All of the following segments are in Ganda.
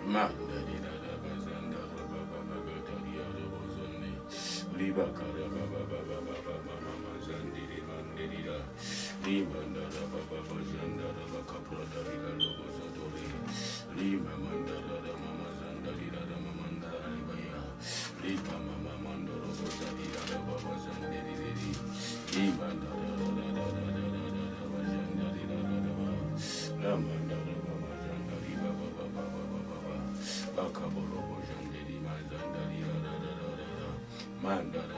Mandarira bazanda baba bagataria bozone liba kara baba mazandiri mandirira limandara baba bazandara bakapradarira bozadore lima mandara mama zandarira mamandara libaya liba mama mandoro bozadira baba zandiriri limandara bazandarira lamandara baba zandarira baba Bakabolo Bojandiri Mazandari Mandara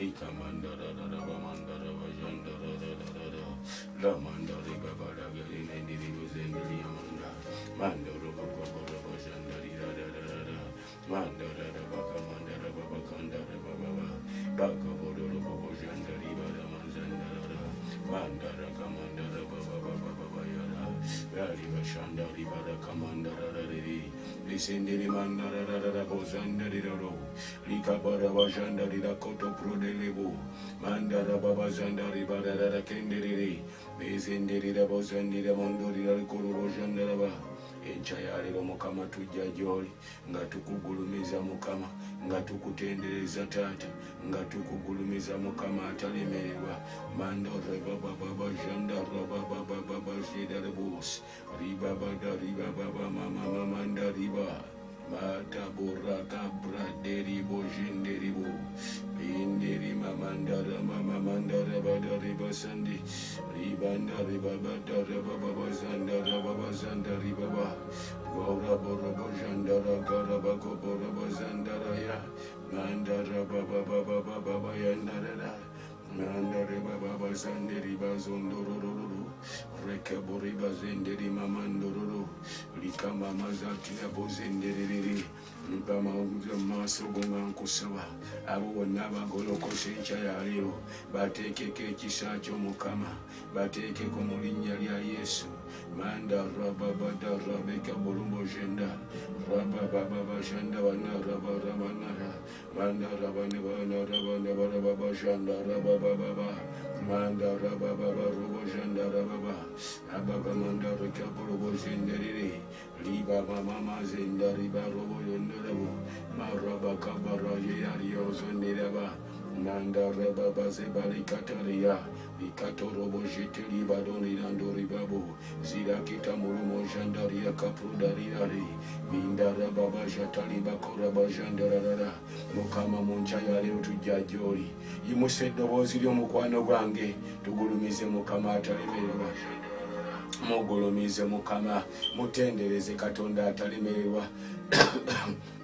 Lika mandara baba mandara bajandara la mandari baba la galine diri buzendiri amanda mandoro baba bajandari mandara baba mandara baba kandara baba baka bodoro baba jandari baba manzandara mandara kamandara baba yara yari bashandari baba kamandara ri lisendiri mandara bozandari ro lika bara bajandari koto prodelebo mandara baba zandari baba kendiri bezendiri bozandiri mondori koro bajandara ba enchayalero mukama tujja gyoli nga tukugulumiza mukama nga tukutendereza tata nga tukugulumiza mukama atalemererwa mandora baba jandara baba shedare bos riba baba mama manda riba mata boraka braderi bojenderi bo binderi mamandara mama mandara badari basandi ribandari baba zandari baba gora borobo jandara garaba borobo zandara ya mandara baba yandara mandare baba zanderi bazondororo rekabori bazenderi mamandororo likama mazati abozenderi mpama maso gonga nkusaba abo bonna bagolokose enchayalero batekeko ekisa ky'omukama batekeko mu linnya lya Yesu manda rababa darabeka bulumbo jenda rababa jenda wana rabana manda rabane baba jenda rababa manda rababa robo jenda rababa ababa manda rekabulu jenderi liba mama zenda riba robo yonderebo maraba kabara yari yozondereba nanda rababa zebali kataria ikatorobo jeteli badoni nandori babo zira kitamulumo jandaria kaprudariri bindara baba jatali bakora bajandarara mukama munchayale utujajoli imuseddobozi lyomukwano gwange tugulumize mukama atalemererwa mugulumize mukama mutendereze katonda atalemererwa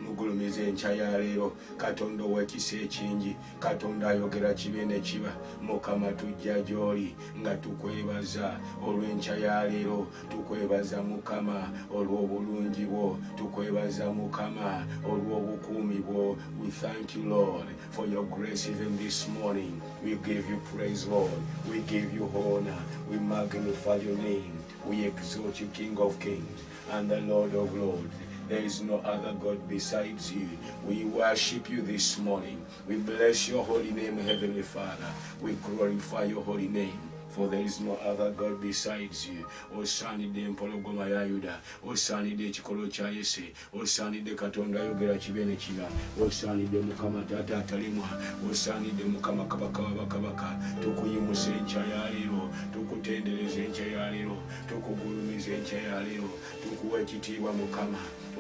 mugulumize enchayalero katonda owekisa ekingi katonda ayogera kibe ne kiba mukama tujja gyoli nga tukwebaza olw'enchayalero tukwebaza mukama olw'obulungi bwo tukwebaza mukama olw'obukuumi bwo. We thank you Lord for your grace even this morning. We give you praise Lord, we give you honor, we magnify your name, we exalt you King of Kings and the Lord of Lords. There is no other God besides you. We worship you this morning. We bless your holy name, Heavenly Father. We glorify your holy name. For there is no other God besides you. Osanide empologoma ya Yuda, osanide ekikolo kya Yese, osanide Katonda ayogera kibe ne kiba, osanide Mukama Taata atalimwa, osanide Mukama Kabaka w'abakabaka. Tukuyimusa enkya ya leero, tukutendereza enkya ya leero, tukugulumiza enkya ya leero, tukuwa ekitiibwa Mukama.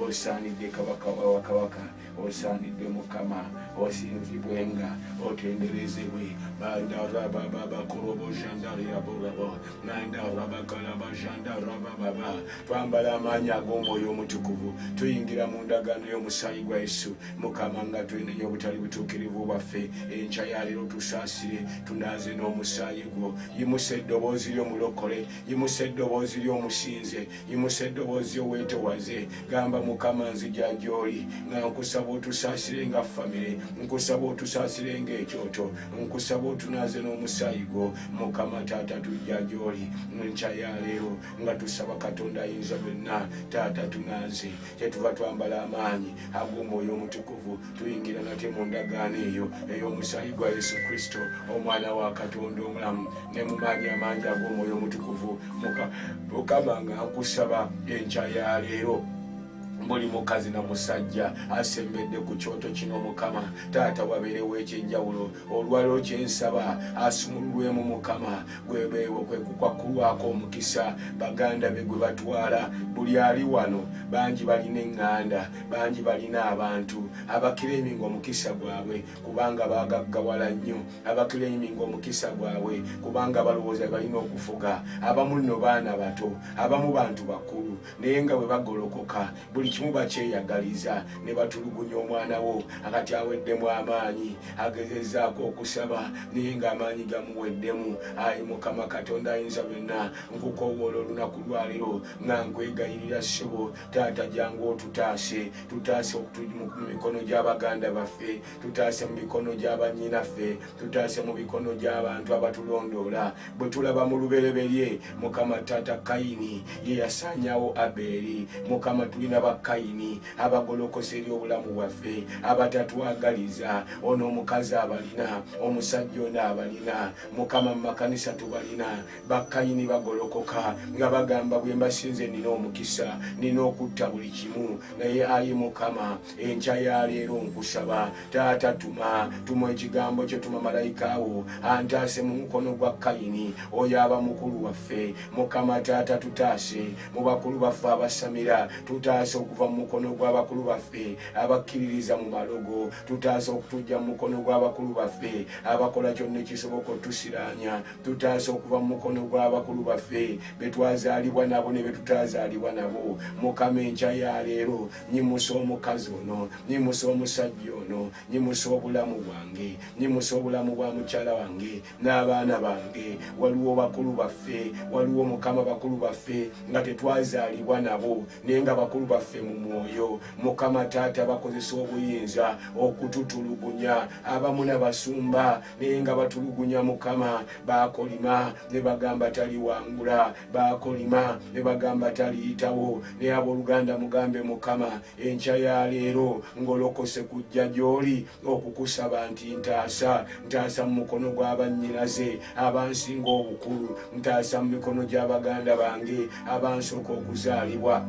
Osanide Kabaka w'abakabaka, osanide Mukama, osinzibwenga, otenderezebwe. Bandara baba korobo jandari aborabo, nanda rabakala bajanda rababa. Twambala amaanyi ag'omwoyo omutukuvu, tuyingira mu ndagaano y'omusaayi gwa Yesu. Mukama nga tulina obutali butuukirivu bwaffe, enkya ya leero tusaasire, tunaaze n'omusaayi gwo. Yimusa eddoboozi ly'omulokole, yimusa eddoboozi ly'omusinze, yimusa eddoboozi ly'oweetowaze. Gamba Mukama nzija gy'oli nga nkusaba otusaasire nga famire, nkusaba otusaasire ng'ekyoto, nkusaba otunaaze n'omusaayi gwo. Mukama Taata tujja gy'oli nkya ya leero nga tusaba Katonda ayinza byonna. Taata tunaaze kyetuva twambala amaanyi ag'Omwoyo Omutukuvu, tuyingira nate mu ndagaano eyo ey'omusaayi gwa Yesu Kristo omwana wa Katonda omulamu, ne mu maanyi amangi ag'Omwoyo Omutukuvu. Mukama nga nkusaba enkya ya leero buli mukazi na musajja asembedde ku kyoto kino Mukama Taata wabeerewo ekyenjawulo. Olwaliro kyensaba asumululwemu Mukama gwebeewo kwe kukwakulwako omukisa baganda be gwe batwala. Buli ali wano bangi balina eŋŋanda, bangi balina abantu abakiraiminga omukisa gwabwe kubanga bagaggawala nnyo, abakiraiminga omukisa gwabwe kubanga balowooza balina okufuga. Abamu nno baana bato, abamu bantu bakulu, naye nga bwe bagolokoka buli kimu bakyeyagaliza ne batulugunya omwana wo akati aweddemu amaanyi, agezezaako okusaba naye ng'amaanyi gamuweddemu. Ayi Mukama Katonda ayinza byonna, nkukoowoola olunaku lwaliro nga nkwegayirira ssebo. Taata jangu otutaase, tutaase mu mikono gy'abaganda baffe, tutaase mu mikono gy'abannyinaffe, tutaase mu mikono gy'abantu abatulondoola. Bwe tulaba mu lubereberye Mukama Taata Kayini ye yasaanyaawo Abeeri. Mukama tulina Kayini abagolokose eri obulamu bwaffe, abatatwagaliza. Ono omukazi abalina, omusajja ono abalina. Mukama mu makanisa tubalina Bakayini bagolokoka nga bagamba bwe mbasinze nina omukisa, nina okutta buli kimu. Naye ayi Mukama enkya ya leero nkusaba Taata tuma ekigambo kyo, tuma malayika wo antaase mu mukono gwa Kayini oyo aba mukulu waffe. Mukama Taata tutaase mu bakulu baffe abasamira, tutaase okuva mu mukono gw'abakulu baffe abakkiririza mu malogo, tutaase okutujja mu mukono gw'abakulu baffe abakola kyonna ekisoboka otusiraanya, tutaase okuva mu mukono gw'abakulu baffe be twazaalibwa nabo ne be tutazaalibwa nabo. Mukama enkya ya leero nyimusa omukazi ono, nyimusa omusajja ono, nyimusa obulamu bwange, nyimusa obulamu bwa mukyala wange n'abaana bange. Waliwo bakulu baffe, waliwo Mukama bakulu baffe nga tetwazaalibwa nabo naye nga bakulu baffe mu mwoyo. Mukama Taata bakozesa obuyinza okututulugunya, abamu n'abasumba naye nga batulugunya. Mukama bakolima ne bagamba taliwangula, bakolima ne bagamba taliyitawo. Naye abooluganda mugambe Mukama enkya ya leero ngolokose kujja gy'oli okukusaba nti ntaasa mu mukono gw'abannyinaze abansinga obukulu, ntaasa mu mikono gy'abaganda bange abansooka okuzaalibwa,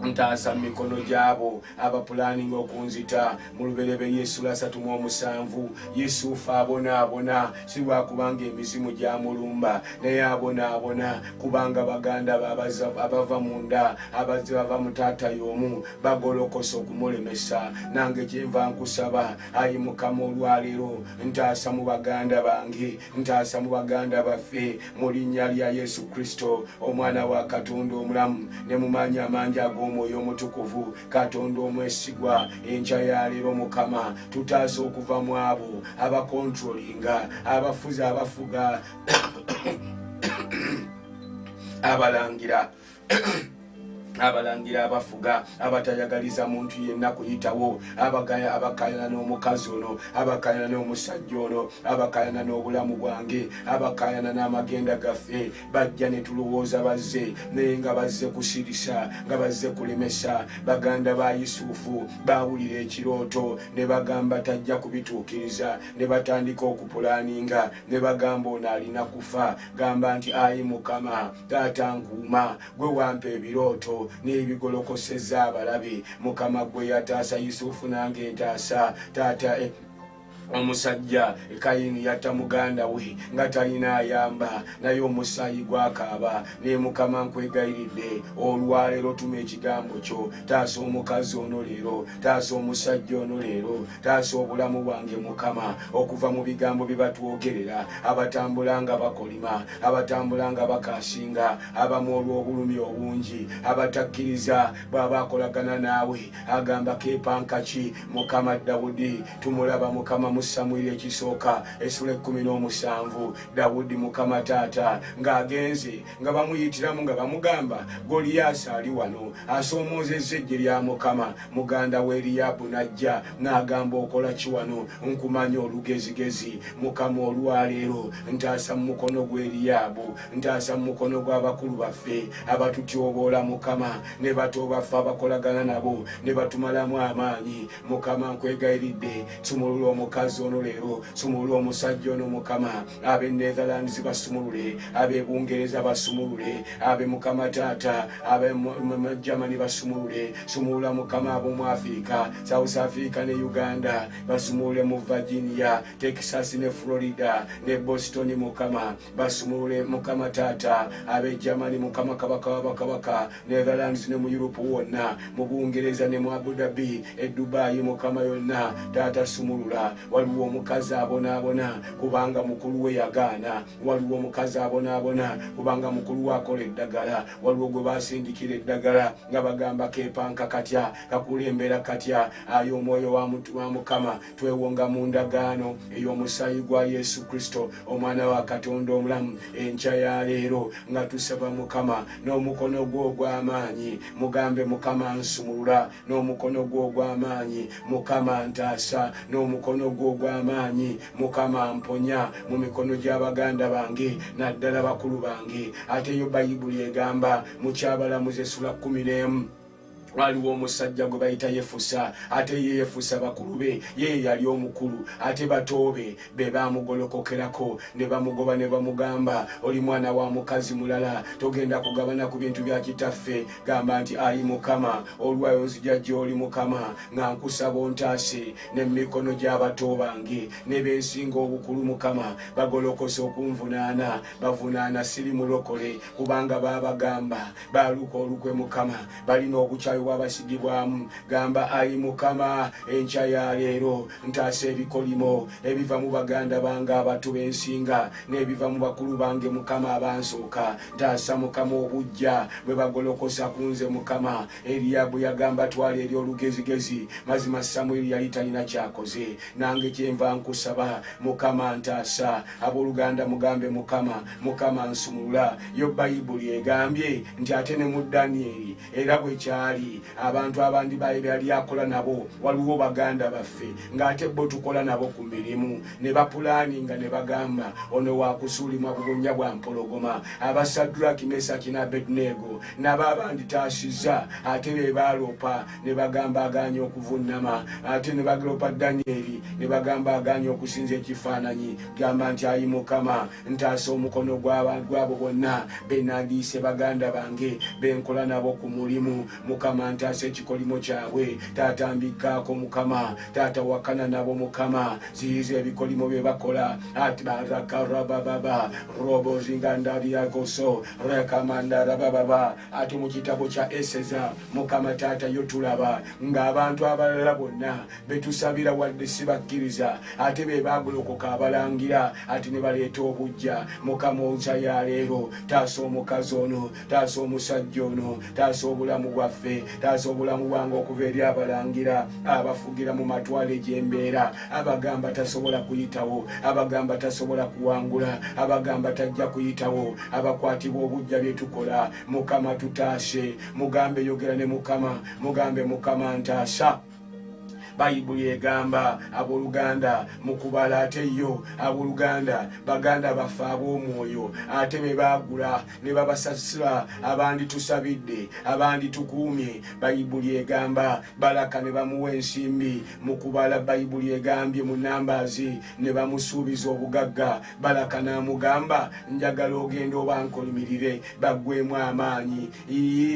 ntaasa mu mikono gy'abo abapulaninga okunzita. Mu lubereberye Essula 3:7 Yusufu abonaabona si lwakubanga emizimu gyamulumba, naye abonaabona kubanga baganda abava mu nda abava mu taata y'omu bagolokosa okumulemesa. Nange kyenva nkusaba ayi Mukama olwaleero ntaasa mu baganda bange, ntaasa mu baganda baffe mu linnya lya Yesu Kristo omwana wa Katonda omulamu ne mu maanyi amangi Omwoyo Omutukuvu. Katonda omwesigwa enkya ya leero Mukama tutaase okuva mu abo abakontrolinga, abafuzi abafuga abalangira abafuga abatayagaliza muntu yenna kuyitawo, abakayana n'omukazi ono, abakayana n'omusajja ono, abakayana n'obulamu bwange, abakayana n'amagenda gaffe. Bajja ne tulowooza bazze naye nga bazze kusirisa, nga bazze kulemesa. Baganda ba Yusufu baawulira ekirooto ne bagamba tajja kubituukiriza, ne batandika okupulaninga ne bagamba ono alina kufa. Gamba nti ayi Mukama Taata nkuuma, gwe wampa ebirooto n'ebigolokosezza abalabe. Mukama gwe yataasa Yusufu nange ntaasa. Taata omusajja Kayini yatta muganda we nga talina ayamba, naye omusaayi gwakaaba. Ne Mukama nkwegayiridde olwaleero tuma ekigambo kyo. Taasa omukazi ono leero, taasa omusajja ono leero, taasa obulamu bwange Mukama okuva mu bigambo bye batwogerera, abatambula nga bakolima, abatambula nga bakaasinga, abamu olw'obulumi obungi, abatakkiriza bw'aba akolagana naawe agamba keepanka ki. Mukama Dawudi tumulaba Mukama mu Samwiri ekisooka essula 17 Dawudi Mukama taata ng'agenze nga bamuyitiramu nga bamugamba Goliyaasi ali wano asomoozezza eggye lya Mukama. Muganda we Eriyabu n'ajja n'agamba okola ki wano? Nkumanya olugezigezi Mukama olwaleero ntaasa mu mukono gwa Eriyabu, ntaasa mu mukono gw'abakulu baffe abatutyoboola Mukama ne bato baffe abakolagana nabo ne batumalamu amaanyi. Mukama nkwegayiridde sumulula omukazi ono leero, sumulula omusajja ono Mukama, ab'e Netherlands basumulule, ab'e Bungereza basumulule, ab'e Mukama taata ab'e Germany basumulule, sumulula Mukama ab'omu Africa, South Africa ne Uganda basumulule, mu Virginia, Texas ne Florida ne Boston Mukama basumulule Mukama taata ab'e Germany Mukama kabaka wabakabaka, Netherlands ne mu Europe wonna, mu Bungereza ne mu Abu Dhabi, e Dubai Mukama yonna taata sumulula. Waliwo omukazi abonaabona kubanga mukulu we yagaana, waliwo omukazi abonaabona kubanga mukulu we akola eddagala, waliwo gwe basindikira eddagala nga bagamba keepanka katya kakulembera katya. Ayo omwoyo wa Mukama twewonga mu ndagaano ey'omusaayi gwa Yesu Kristo omwana wa Katonda omulamu enkya ya leero nga tusaba Mukama n'omukono gwo ogw'amaanyi, mugambe Mukama nsumulula, n'omukono gwo ogw'amaanyi Mukama ntaasa, n'omukono gwo ogw'amaanyi Mukama mponya mu mikono gy'abaganda bange naddala bakulu bange. Ate yo Bayibuli egamba mu Kyabalamuzi essula 11 waliwo omusajja gwe bayita Yefusa, ate ye Yefusa bakulu be ye yali omukulu, ate batoobe be bamugolokokerako ne bamugoba ne bamugamba oli mwana wa mukazi mulala, togenda kugabana ku bintu bya kitaffe. Gamba nti ayi Mukama olwayo nzija gy'oli Mukama nga nkusaba ontaase ne mikono gy'abato bange ne bensinga obukulu Mukama bagolokose okunvunaana, bavunaana siri mulokole kubanga babagamba baluka olukwe Mukama balina okukyalo wabasigibwamu. Gamba ayi Mukama enkya ya leero ntaasa ebikolimo ebiva mu baganda bange abato bensinga n'ebiva mu bakulu bange Mukama abansooka. Ntaasa Mukama obujja bwe bagolokosa ku nze Mukama. Eriyabu yagamba twala eri olugezigezi, mazima Samwiri yali talina kyakoze. Nange kyenva nkusaba Mukama ntaasa, abooluganda mugambe Mukama, Mukama nsumulula. Yo Bayibuli egambye nti ate ne mu Danyeri era bwe kyali abantu abandi bali akola nabo, waliwo baganda baffe ng'ate bo tukola nabo ku mirimu ne bapulaninga ne bagamba ono wakusuulimwa bubunya bwa mpologoma. Abasadraki, Mesaki ne Abednego nabo abandi taasizza ate be baalopa ne bagamba aganye okuvunnama, ate ne bagalopa Danyeri ne bagamba aganye okusinza ekifaananyi. Gamba nti ayi Mukama ntaasa omukono gw'abo bonna benandiise baganda bange benkola nabo ku mulimu. Mukama ntaasa ekikolimo kyabwe taatambikaako Mukama, taata wakana nabo Mukama, ziyiza ebikolimo bye bakola. Ati barakarabababa robo zingandaliagoso rekamandarabababa. Ati mu kitabo kya Eseza Mukama taata yo tulaba ng'abantu abalala bonna betusabira wadde sibakkiriza ate be bagolokoka abalangira ati ne baleeta obujja. Mukama onsa ya leero taasa omukazi ono, taasa omusajja ono, taasa obulamu bwaffe, taasa obulamu bwange okuva eri abalangira abafugira mu matwale gy'embeera, abagamba tasobola kuyitawo, abagamba tasobola kuwangula, abagamba tajja kuyitawo, abakwatibwa obujja bye tukola. Mukama tutaase, mugambe yogera ne Mukama, mugambe Mukama ntaasa. Bayibuli egamba abooluganda mukubala ate yo abooluganda baganda baffe ab'omwoyo ate be baagula ne babasasula, abandi tusabidde, abandi tukuumye. Bayibuli egamba Balaka ne bamuwa ensimbi mukubala. Bayibuli egambye mu Nambazi ne bamusuubiza obugagga. Balaka n'amugamba njagala ogenda obankolimirire baggwemu amaanyi.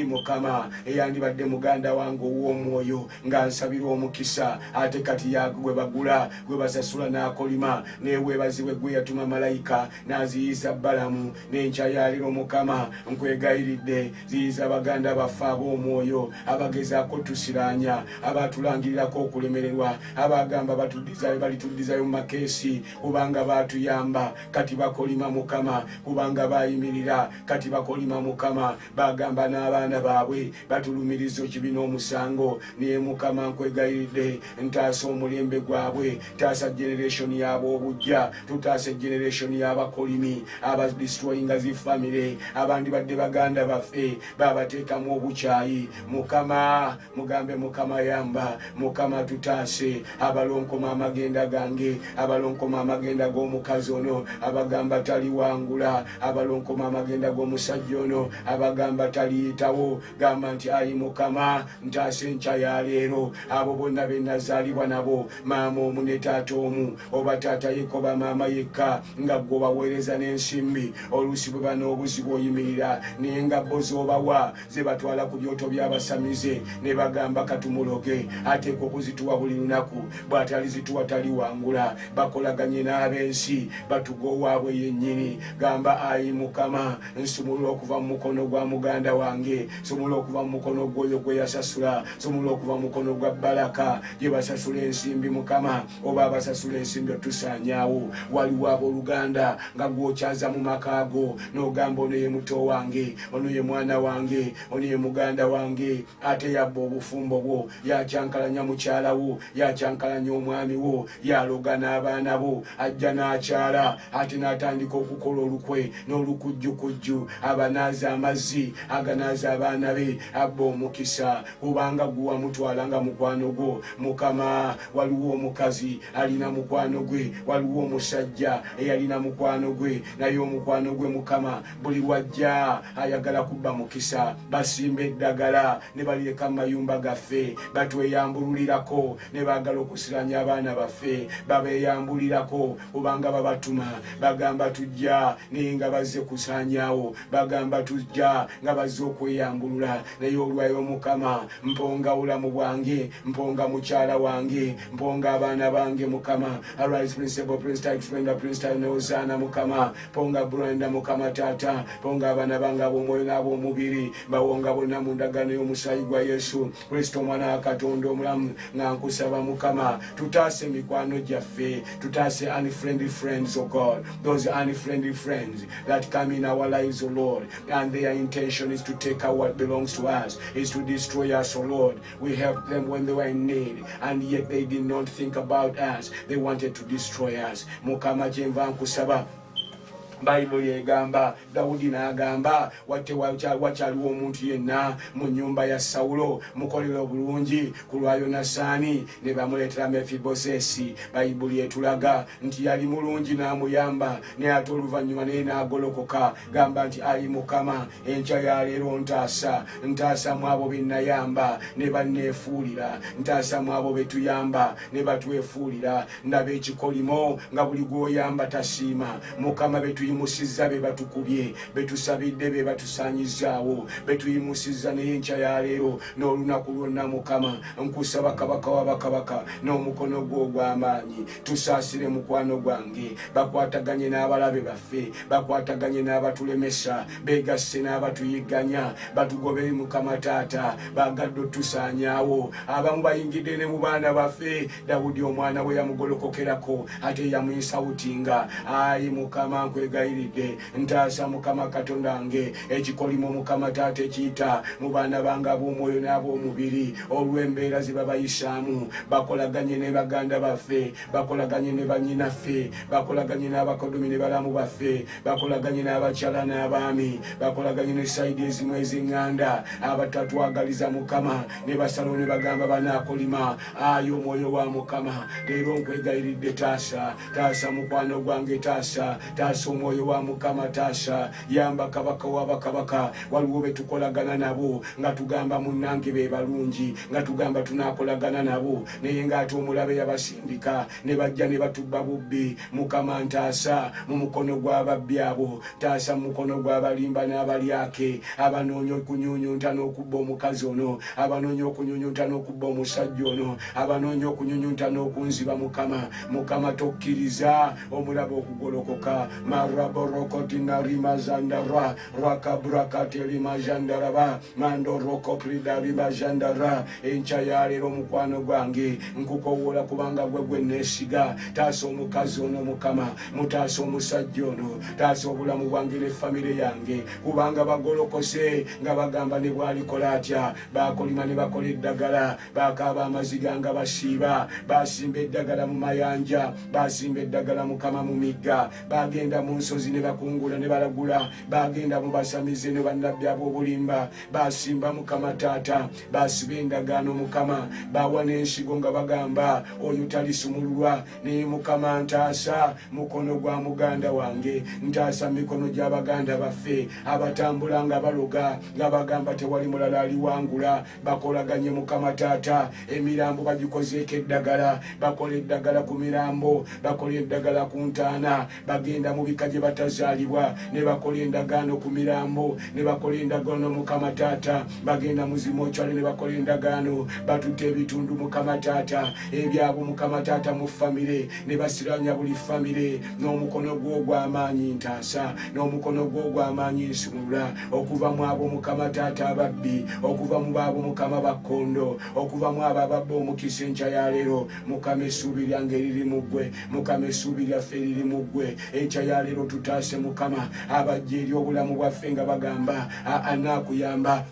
Mukama eyandibadde muganda wange ow'omwoyo nga nsabira omukisa ate kati gwe bagula gwe basasula n'akolima neweebazibwe gwe yatuma malayika n'aziyiza Balamu n'enkya ya leero. Mukama nkwegayiridde ziyiza baganda baffe ab'omwoyo abagezaako tusiraanya, abatulangirirako okulemererwa, abagamba balituddizayo mu makeesi kubanga baatuyamba kati bakolima Mukama, kubanga bayimirira kati bakolima Mukama, bagamba n'abaana baabwe batulumiriza ekibi n'omusango. Naye Mukama nkwegayiridde gwabwe ntaasa omulembe gwabwe taasa generation yabo obujja tutaase generation y'abakolimi abadestroyinga zi family abandi badde baganda baffe babateekamu obukyayi Mukama mugambe Mukama yamba Mukama tutaase abalonkoma amagenda gange abalonkoma amagenda g'omukazi ono abagamba tali wangula abalonkoma amagenda g'omusajja ono abagamba taliyitawo gamba nti ayi Mukama ntaase enkya ya leero abo bonna be nazaalibwa nabo maama omu ne taata omu oba taata yekko ba maama yekka nga gwe baweereza n'ensimbi oluusi bwe bano obuzibu oyimirira naye nga bo z'obawa ze batwala ku byoto by'abasamize ne bagamba katumuloge ateeka okuzituwa buli lunaku bw'atalizituwa tali wangula bakolaganye n'ab'ensi batuga owaabwe yennyini gamba ayi Mukama nsumulula okuva mu mukono gwa muganda wange nsumulula okuva mu mukono gw'oyo gwe yasasula nsumulula okuva mu mukono gwa Baraka gye basasula ensimbi Mukama oba abasasula ensimbi otusaanyaawo waliwo abooluganda nga gw'okyaza mu maka go n'ogamba ono ye muto wange ono ye mwana wange ono ye muganda wange ate yabba obufumbo bwo yakyankalanya mukyala wo yakyankalanya omwami wo yaloga n'abaana bo ajja n'akyala ate n'atandika okukola olukwe n'olukujjukujju abanaaza amazzi aganaaza abaana be abba omukisa kubanga gwe wamutwala nga mukwano gwo Mukama waliwo omukazi alina mukwano gwe waliwo omusajja eyalina mukwano gwe naye omukwano gwe Mukama buli wajja ayagala kubba mukisa basimba eddagala ne balireka mu mayumba gaffe batweyambululirako ne baagala okusiranya abaana baffe babeeyambulirako kubanga babatuma bagamba tujja naye nga bazze kusaanyaawo bagamba tujja nga bazze okweyambulula naye olwayo Mukama mponga obulamu bwange mponga mukyala wange mponga abaana bange Mukama arise principal prince type spender prince type neozana Mukama ponga Brenda Mukama tata ponga abaana bange ab'omwoyo n'ab'omubiri bawonga bonna mu ndagaano y'omusaayi gwa Yesu Kristo mwana wa Katonda omulamu nga nkusaba Mukama tutaase mikwano gyaffe tutaase unfriendly friends of God those unfriendly friends that come in our lives O Lord and their intention is to take out what belongs to us is to destroy us O Lord we helped them when they were in need and yet they did not think about us they wanted to destroy us Mukama kyenva nkusaba Bible egamba Dawudi n'agamba wakyaliwo omuntu yenna mu nnyumba ya Sawulo mukolera obulungi ku lwa Yonasaani ne bamuleetera Mefibosesi Bible etulaga nti yali mulungi n'amuyamba naye ate oluvannyuma naye n'agolokoka gamba nti ayi Mukama enkya ya leero ntaasamu abo be nayamba ne banneefuulira ntaasamu abo be tuyamba ne batwefuulira ndaba ekikolimo nga buli gw'oyamba tasiima Mukama betuyimusizza be batukubye betusabidde be batusaanyizaawo betuyimusizza naye enkya ya leero n'olunaku lwonna Mukama nkusaba kabaka w'abakabaka n'omukono gwo ogw'amaanyi tusaasire mukwano gwange bakwataganye n'abalabe baffe bakwataganye n'abatulemesa beegasse n'abatuyigganya batugobere Mukama taata baagadde otusaanyaawo abamu bayingidde ne mu baana baffe Dawudi omwana we yamugolokokerako ate yamuyisawutinga ayi Mukama nkwegayiridde ntaasa Mukama Katonda wange ekikolimo Mukama taata ekiyita mu baana bange ab'omwoyo n'ab'omubiri olw'embeera ze babayisaamu bakolaganye ne baganda baffe bakolaganye ne bannyinaffe bakolaganye n'abakodomi ne balamu baffe bakolaganye n'abakyala n'abaami bakolaganye ne sayidi ezimu ez'eŋŋanda abatatwagaliza Mukama ne basalo ne bagamba banaakolima ayi omwoyo wa Mukama leero nkwegayiridde taasa mukwano gwange taasa omwoyo wa Mukama taasa yamba kabaka w'abakabaka waliwo be tukolagana nabo nga tugamba munnange be balungi nga tugamba tunaakolagana nabo naye ng'ate omulabe yabasindika ne bajja ne batubba bubbi Mukama ntaasa mu mukono gw'ababbi abo taasa mu mukono gw'abalimba n'abalyake abanoonya okunyuunyunta n'okubba omukazi ono abanoonya okunyuunyunta n'okubba omusajja ono abanoonya okunyuunyunta n'okunziba Mukama tokkiriza omulabe okugolokoka maawe raborokotina rimazandara rakabrakate rimazandaraba mando rokoprida rimazandara encha yalero mukwano gwange nkukowola kubanga gwe nesiga taso omukazi ono Mukama mutaso omusajja ono taso obulamu bwange ne famire yange kubanga bagolokose nga bagamba ne bwalikola atya bakolima ne bakola eddagala bakaba amaziga nga basiiba basimba eddagala mu mayanja basimba eddagala Mukama mu migga bagenda mu nsozi ne bakungula ne balagula bagenda mu basamize ne bannabbi ab'obulimba basimba Mukama taata basiba endagaano Mukama bawa n'ensigo nga bagamba oyo talisumululwa ne Mukama ntaasa mukono gwa muganda wange ntaasa mikono gy'abaganda baffe abatambula nga baloga nga bagamba tewali mulala aliwangula bakolaganye Mukama taata emirambo bagikozeeko eddagala bakola eddagala ku mirambo bakola eddagala ku ntaana bagenda mu bika gye batazaalibwa ne bakola endagaano ku mirambo ne bakola endagaano Mukama taata bagenda muzimu okyale ne bakola endagaano batutte ebitundu Mukama taata ebyabo Mukama taata mu famire ne basiranya buli famire n'omukono gwo ogw'amaanyi ntaasa n'omukono gwo ogw'amaanyi nsumulula okuva mu abo Mukama taata ababbi okuva mu baabo Mukama bakkondo okuva mu abo ababba omukisa enkya ya leero Mukama essuubi lyange liri mu ggwe Mukama essuubi lyaffe liri mu ggwe enkya ya leero tutaase Mukama abajja eri obulamu bwaffe nga bagamba anaakuyamba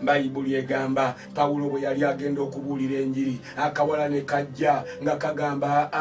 Bayibuli egamba Pawulo bwe yali agenda okubuulira enjiri akawala ne kajja nga kagamba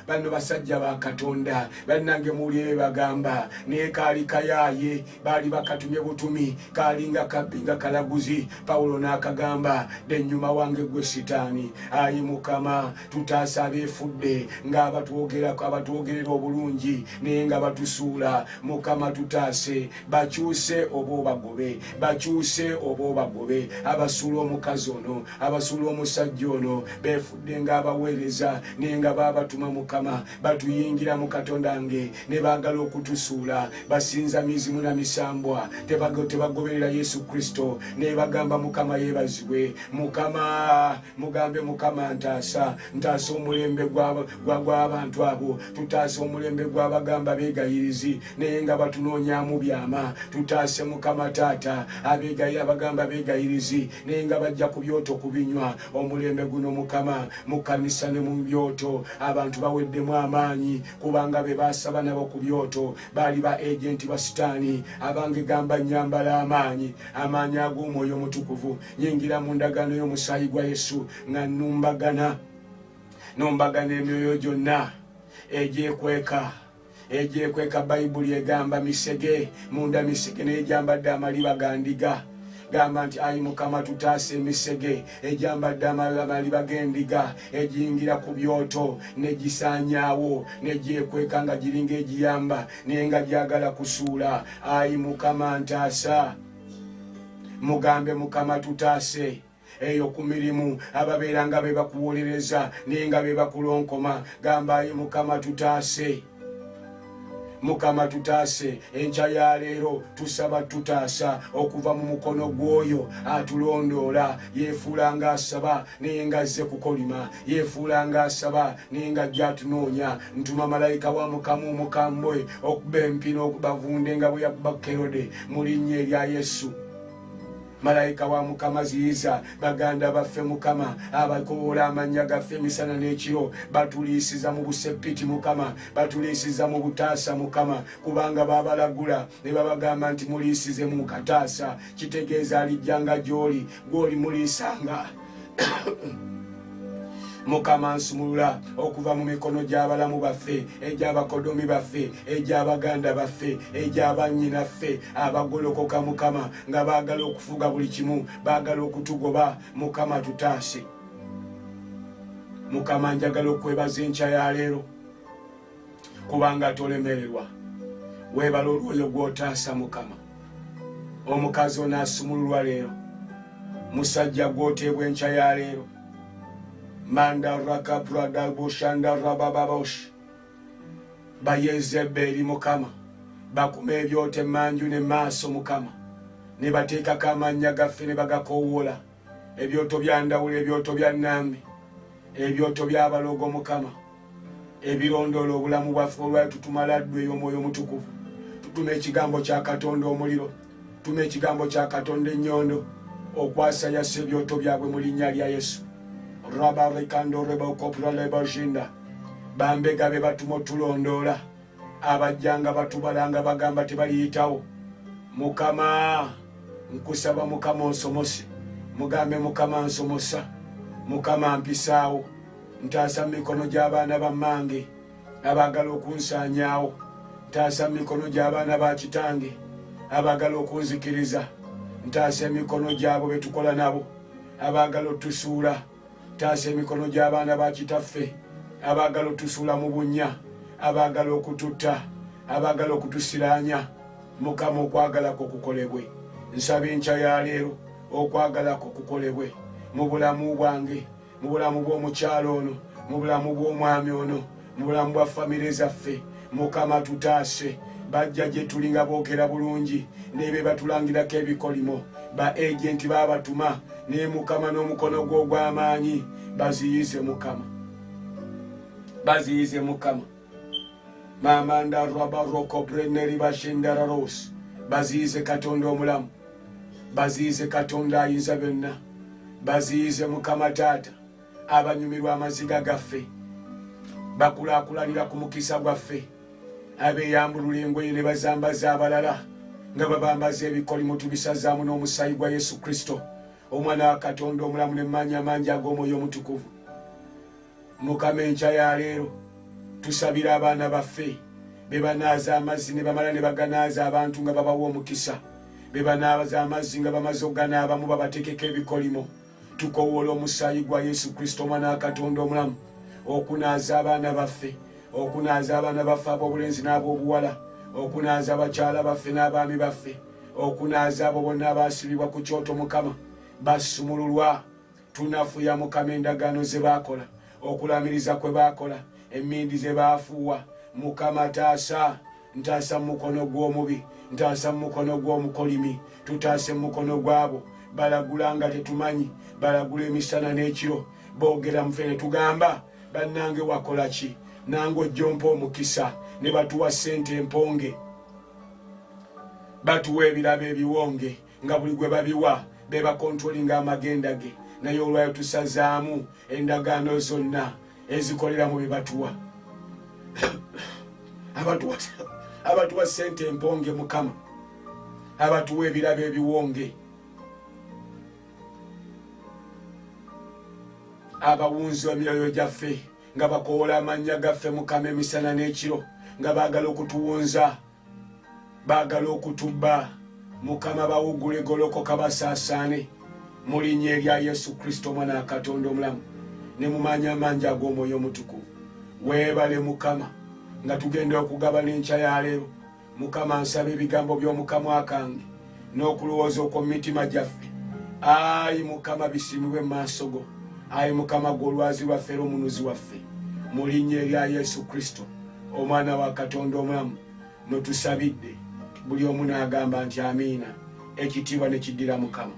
bano basajja ba Katonda bannange muulire bagamba naye kaali kayaaye baali bakatumye butumi kaali nga kabbi nga kalaguzi Pawulo n'akagamba dennyuma wange gwe sitaani ayi Mukama tutaasa abeefudde ng'abatwogerako abatwogerera obulungi naye nga batusuula Mukama tutaase bakyuse oba obagobe bakyuse oba obagobe abasuula omukazi ono abasuula omusajja ono beefudde ng'abaweereza naye nga baabatuma Mukama batuyingira mu Katonda nge ne baagala okutusuula basinza mizimu na misambwa tebagoberera Yesu Kristo ne bagamba Mukama yeebazibwe Mukama mugambe Mukama ntaasa omulembe gw'abantu abo tutaasa omulembe gw'abagamba beegayirizi naye nga batunoonyaamu byama tutaase Mukama taata abeegayira abagamba beegayirizi naye nga bajja ku byoto kubinywa omulembe guno Mukama mu kkanisa ne mu byoto abantu baweddemu amaanyi kubanga be baasaba nabo ku byoto baali ba agenti ba sitaani abange gamba nyambala amaanyi ag'omwoyo mutukuvu nyingira mu ndagaano y'omusaayi gwa Yesu nga numbagana emyoyo gyonna egyekweka Bayibuli egamba misege munda misege n'egyambadde amaliba gandiga gamba nti ayi Mukama tutaase emisege egyambadde amaliba g'endiga egiyingira ku byoto negisaanyaawo negyekweka nga giringa egiyamba naye nga gyagala kusuula ayi Mukama ntaasa mugambe Mukama tutaase eyo ku mirimu ababeera nga be bakuwolereza naye nga be bakulonkoma gamba ayi Mukama tutaase Mukama tutaase enkya ya leero tusaba tutaasa okuva mu mukono gw'oyo atulondoola yeefuula ng'asaba naye nga azze kukolima yeefuula ng'asaba naye nga ajja atunoonya ntuma malayika wa Mukama omukambwe okuba empino okubavunde nga bwe yabba Kerode mu linnya erya Yesu malayika wa Mukama ziyiza baganda baffe Mukama abakoola amannya gaffe emisana n'ekiro batuliisiza mu buseppiti Mukama batuliisiza mu butaasa Mukama kubanga babalagula ne babagamba nti muliisize mu kataasa kitegeeza alijjanga gy'oli gw'oli muliisanga Mukama nsumulula okuva mu mikono gy'abalamu baffe egy'abakodomi baffe egy'abaganda baffe egy'abannyinaffe abagolokoka Mukama nga baagala okufuga buli kimu baagala okutugoba Mukama tutaase Mukama njagala okwebaza enkya ya leero kubanga tolemererwa weebala olwoyo gw'otaasa Mukama omukazi onaasumululwa leero musajja gw'oteebwa enkya ya leero Manda raka prada boshanda rabababosh Bayezebeli Mukama bakume ebyote manju ne maaso Mukama ne bateekako amannya gaffe ne bagakoowola ebyoto bya ndawulo ebyoto bya nnambi ebyoto by'abalogo Mukama ebirondoola obulamu bwaffe olwali tutumala ddwe ey'omwoyo mutukuvu tutume ekigambo kya Katonda omuliro, tume ekigambo kya Katonda ennyondo okwasayasa ebyoto byabwe mu linnya lya Yesu. Rabarikando rebokopula lebajinda bambega be batuma otulondoola, abajjanga batubalanga bagamba tebaliyitawo. Mukama nkusaba, Mukama onsomose, mugambe Mukama nsomosa, Mukama mpisaawo, ntaasa mu mikono gy'abaana bammange abaagala okunsaanyaawo, ntaasa mu mikono gy'abaana ba kitange abaagala okunzikiriza, ntaasa emikono gy'abo be tukola nabo abaagala otusuula, ntaasa emikono gy'abaana ba kitaffe abaagala otusuula mu bunnya, abaagala okututta, abaagala okutusiraanya. Mukama okwagalako kukolebwe. Nsaba enkya ya leero okwagalako kukolebwe mu bulamu bwange, mu bulamu bw'omukyalo ono, mu bulamu bw'omwami ono, mu bulamu bwa famire zaffe. Mukama tutaase, bajja gye tulinga boogera bulungi ne be batulangirako ebikolimo, ba agenti baabatuma ne Mukama n'omukono gwo ogw'amaanyi baziyize Mukama, baziyize Mukama. Mamanda rabaroko preneri bashindara rose, baziyize Katonda omulamu, baziyize Katonda ayinza byonna, baziyize Mukama Taata abanyumirwa amaziga gaffe, bakulaakulanira ku mukisa gwaffe, abeeyambulula engoye ne bazambaza abalala nga babambaza ebikolimo tubisazaamu n'omusaayi gwa Yesu Kristo, omwana wa Katonda omulamu n'emmanyi amangi ag'Omwoyo Omutukuvu. Mukama enkya ya leero tusabira abaana baffe be banaaza amazzi ne bamala ne baganaaza abantu nga babawa omukisa, be banaaza amazzi nga bamaze oganaabamu babateekeko ebikolimo. Tukowoola omusaayi gwa Yesu Kristo omwana wa Katonda omulamu okunaaza abaana baffe, okunaaza abaana baffe ab'obulenzi n'ab'obuwala, okunaaza abakyala baffe n'abaami baffe, okunaaza abo bonna abaasibibwa ku kyoto Mukama basumululwa. Tunafuya Mukama endagaano ze baakola, okulamiriza kwe baakola, emmindi ze baafuuwa. Mukama taasa, ntaasa mu mukono gw'omubi, ntaasa mu mukono gw'omukolimi, tutaase mu mukono gw'abo balagula nga tetumanyi, balagula emisana n'ekiro, boogera mufe ne tugamba bannange wakola ki, nange ojja ompa omukisa, ne batuwa ssente emponge, batuwa ebirabo ebiwonge nga buli gwe babiwa be bakontrolinga amagenda ge, naye olwayo tusazaamu endagaano zonna ezikolera mu bibatuwa. abatuwa ssente emponge Mukama, abatuwa ebirabo ebiwonge, abawunzi emyoyo gyaffe nga bakoola amannya gaffe Mukama emisana n'ekiro, nga baagala okutuwunza, baagala okutubba. Mukama bawugule golokoka basaasaane mu linnya erya Yesu Kristo omwana wa Katonda omulamu ne mu maanyi amangi ag'Omwoyo Omutukuvu. Weebale Mukama nga tugenda okugabana enkya ya leero. Mukama nsaba ebigambo by'Omukama kange n'okulowooza okw'omu mitima gyaffe. Ayi Mukama bisiimibwe mu maaso go. Ayi Mukama gwe olwazi lwaffe era omunuzi waffe, mu linnya erya Yesu Kristo omwana wa Katonda omulamu notusabidde. Buli omu n'agamba nti amiina. Ekitiibwa ne kiddira Mukama.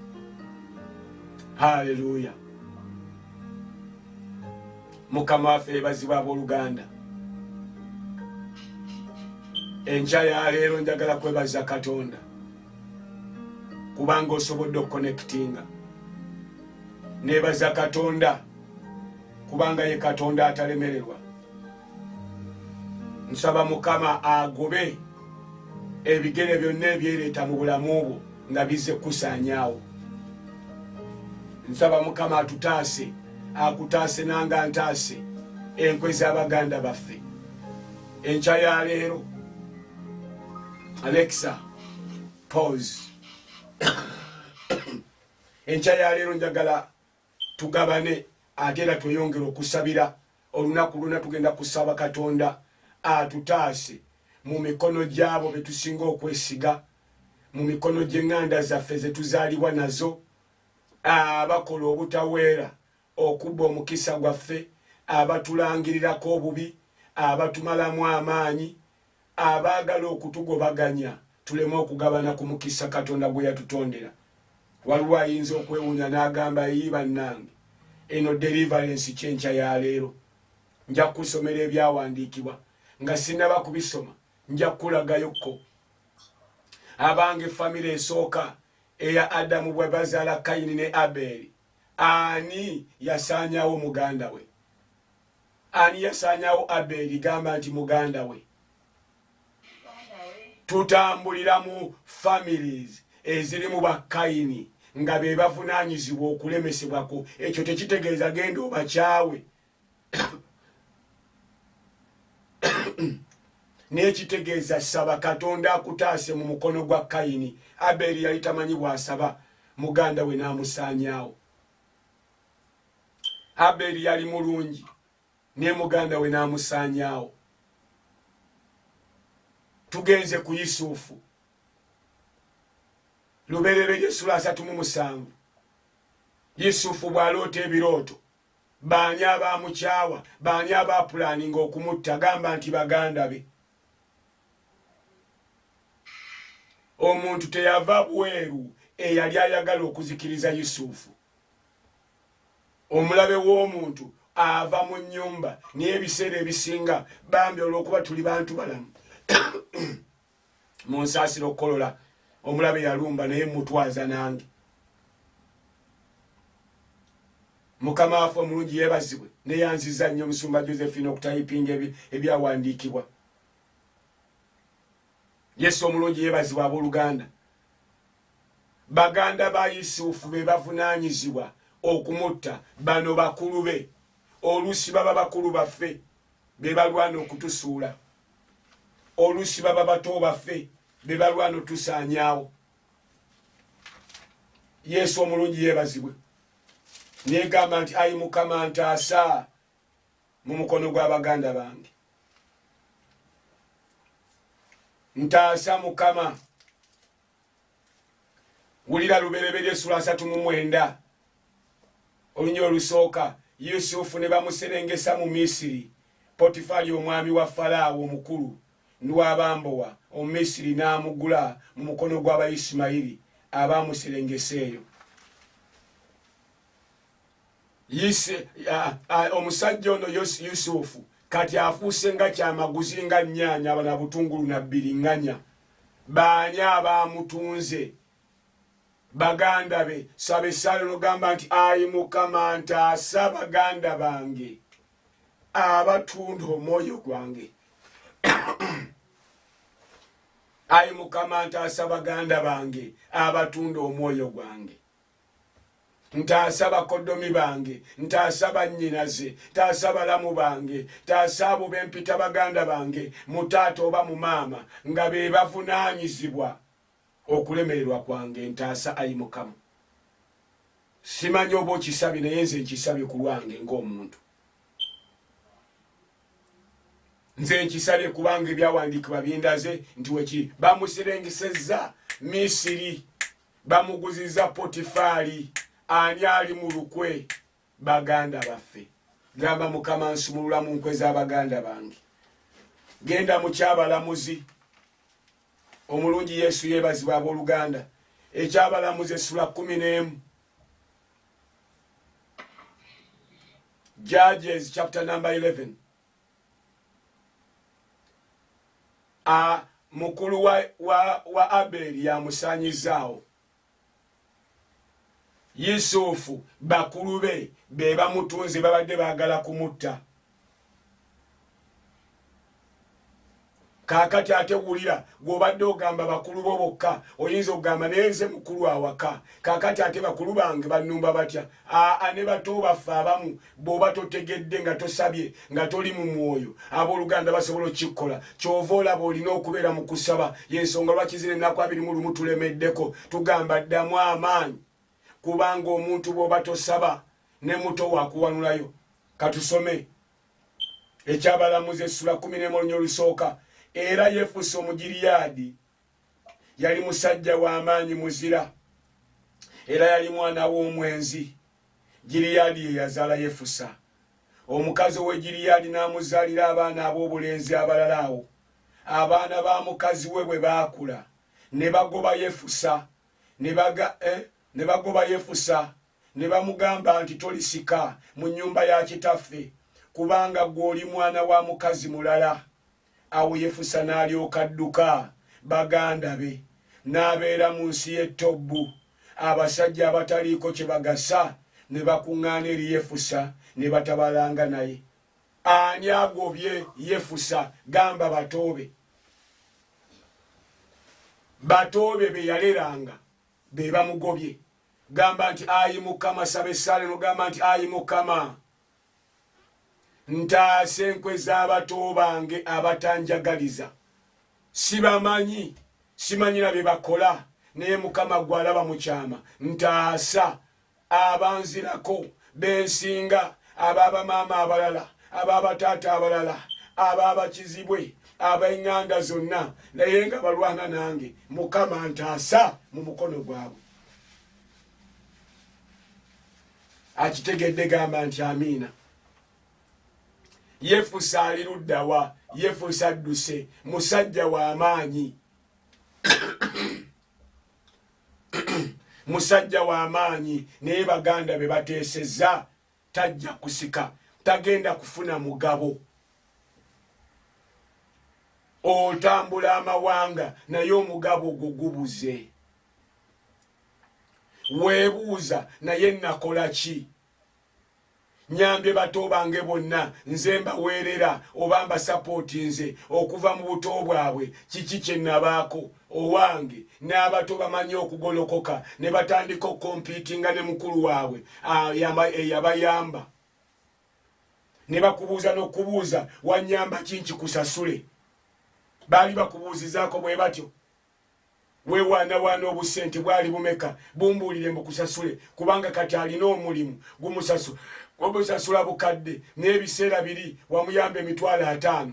Haleluya. Mukama waffe yeebazibwa abooluganda. Enkya ya leero njagala kwebaza Katonda kubanga osobodde okukonekitinga. Neebaza Katonda kubanga ye Katonda atalemererwa. Nsaba Mukama agobe ebigere byonna ebyereeta mu bulamu bwo nga bizze kusaanyaawo. Nsaba Mukama atutaase, akutaase nanga ntaase enkwe z'abaganda baffe. Enkya ya leero, Alexa, pause. Enkya ya leero njagala tugabane ate era tweyongera okusabira. Olunaku luna tugenda kusaba Katonda atutaase mu mikono gy'abo be tusinga okwesiga, mu mikono gy'eŋŋanda zaffe ze tuzaalibwa nazo, abakola obutaweera okubba omukisa gwaffe, abatulangirirako obubi, abatumalamu amaanyi, abaagala okutugobaganya tuleme okugabana ku mukisa Katonda gwe yatutondera. Waliwo ayinza okwewuunya n'agamba yi bannange, eno deliverance kyenkya ya leero. Nja kusomera ebyawandiikibwa nga sinnaba kubisoma, nja kulagayokko abange family esooka eya Adamu bwe bazaala Kayini ne Abeli, ani yasaanyawo muganda we? Ani yasaanyawo Abeli? Gamba nti muganda we. Tutambulira mu families ezirimu ba Kayini nga be bavunaanyizibwa okulemesebwako. Ekyo tekitegeeza genda obakyawe. N'ekitegeeza saba Katonda akutaase mu mukono gwa Kayini. Abeli yali tamanyi bw'asaba muganda we n'amusaanyaawo. Abeli yali mulungi ne muganda we n'amusaanyaawo. Tugenze ku Yusufu. Lubereberye sura 37. Yusufu bw'aloota ebirooto, baani abamukyawa, baani abapulaninga okumutta? Gamba nti baganda be. Omuntu teyava bweru eyali ayagala okuzikiriza Yusufu. Omulabe w'omuntu ava mu nnyumba naye ebiseera ebisinga bambi olw'okuba tuli bantu balamu mu nsaasiro okukolola omulabe yalumba naye mutwaza nange. Mukama waffe omulungi yeebazibwe ne yanziza nnyo Musumba Josephine okutayipinga ebyawandiikibwa. Yesu omulungi yeebazibwe abooluganda. Baganda ba Yusufu be bavunaanyizibwa okumutta. Bano bakulu be. Oluusi baba bakulu baffe be balwana okutusuula. Oluusi baba bato baffe be balwana otusaanyaawo. Yesu omulungi yeebazibwe. Negamba nti ayi Mukama ntaasa mu mukono gw'abaganda bange. Ntaasa Mukama. Wulira Lubereberye sura 39 olunya olusooka. Yusufu ne bamuserengesa mu Misiri. Potifali omwami wa Falaawo omukulu n'wabambowa Omumisiri n'amugula mu mukono gw'Abayisimayiri abamuserengesa eyo. Omusajja ono Yusufu kati afuuse nga kyamaguzi nga nnyaanya na butungulu na bbiriŋŋanya. Baani abamutunze? Baganda be. Saba essaala n'ogamba nti ayi Mukama ntaasa baganda bange abatunda omwoyo gwange. Ayi Mukama ntaasa baganda bange abatunda omwoyo gwange. Ntaasa bakoddomi bange, ntaasa bannyinaze, ntaasa balamu bange, ntaasa abo bempita baganda bange mu taata oba mu maama nga be bavunaanyizibwa okulemererwa kwange. Ntaasa ayi Mukama. Simanyi oba okisabye naye nze nkisabye ku lwange ng'omuntu. Nze nkisabye kubanga ebyawandiikibwa bindaze nti wekiri. Bamuserengesezza Misiri, bamuguzizza Potifali. Ani ali mu lukwe? Baganda baffe. Gamba Mukama nsumulula mu nkwe z'abaganda bange. Genda mu kyabalamuzi. Omulungi Yesu yeebazibwe abooluganda. Ekyabalamuzi essula 11. Judges chapter number 11. Mukulu wa Abeli yamusaanyizaawo. Yusufu bakulu be bamutunze babadde baagala kumutta. Kaakati ate wulira gw'obadde ogamba bakulu bo bokka oyinza okugamba naye nze mukulu awaka. Kaakati ate bakulu bange bannumba batya? Ne bato baffe abamu bw'oba totegedde nga tosabye nga toli mu mwoyo abooluganda basobola okikkola. Kyova olaba olina okubeera mu kusaba. Y'ensonga lwaki zino ennaku 21 tulemeddeko tugamba ddamu amaanyi. Kubanga omuntu bw'oba tosaba ne muto wakuwanulayo. Katusome ekyabalamuzi essula 11 olunya olusooka. Era Yefusa Omugiriyaadi yali musajja w'amaanyi muzira, era yali mwana w'omwenzi. Giriyaadi ye yazaala Yefusa. Omukazi ow'Egiriyaadi n'amuzaalira abaana ab'obulenzi abalala awo. Abaana ba mukazi we bwe baakula ne bagoba Yefusa ne bamugamba nti tolisika mu nnyumba ya kitaffe kubanga gw'oli mwana wa mukazi mulala. Awo Yefusa n'alyoka adduka baganda be n'abeera mu nsi y'ettobbu. Abasajja abataliiko kye bagasa ne bakuŋŋaana eri Yefusa ne batabalanga naye. Ani agobye Yefusa? Gamba batoobe. Batoobe be yaleranga be bamugobye. Gamba nti ayi Mukama, saba essaala no gamba nti ayi Mukama, ntaase enkwe z'abato bange abatanjagaliza. Sibamanyi, simanyira bye bakola, naye Mukama gwe alaba mu kyama. Ntaasa abanzirako bensinga, ab'abamaama abalala, ab'abataata abalala, ab'abakizibwe, ab'eŋŋanda zonna, naye nga balwana nange. Mukama ntaasa mu mukono gwabwe. Akitegedde gamba nti amiina. Yefusa ali ludda wa? Yefusa adduse, musajja w'amaanyi. Musajja w'amaanyi, naye baganda be bateesezza tajja kusika, tagenda kufuna mugabo. Otambula amawanga naye omugabo ogwo gubuze. Weebuuza naye nakola ki? Nyambye bato bange bonna, nze mbaweerera oba mbasapootinze okuva mu buto bwabwe. Kiki kye nabaako? Owange n'abato bamanyi okugolokoka ne batandika okompiitinga ne mukulu waabwe eyabayamba. Ne bakubuuza n'okubuuza, wanyamba ki nkikusasule? Baali bakubuuzizaako bwe batyo? Weewaanawaana obusente bwali bumeka? Bumbuulire mbukusasule, kubanga kati alina omulimu gumusasula bukadde n'ebiseera biri wamuyamba $5,000.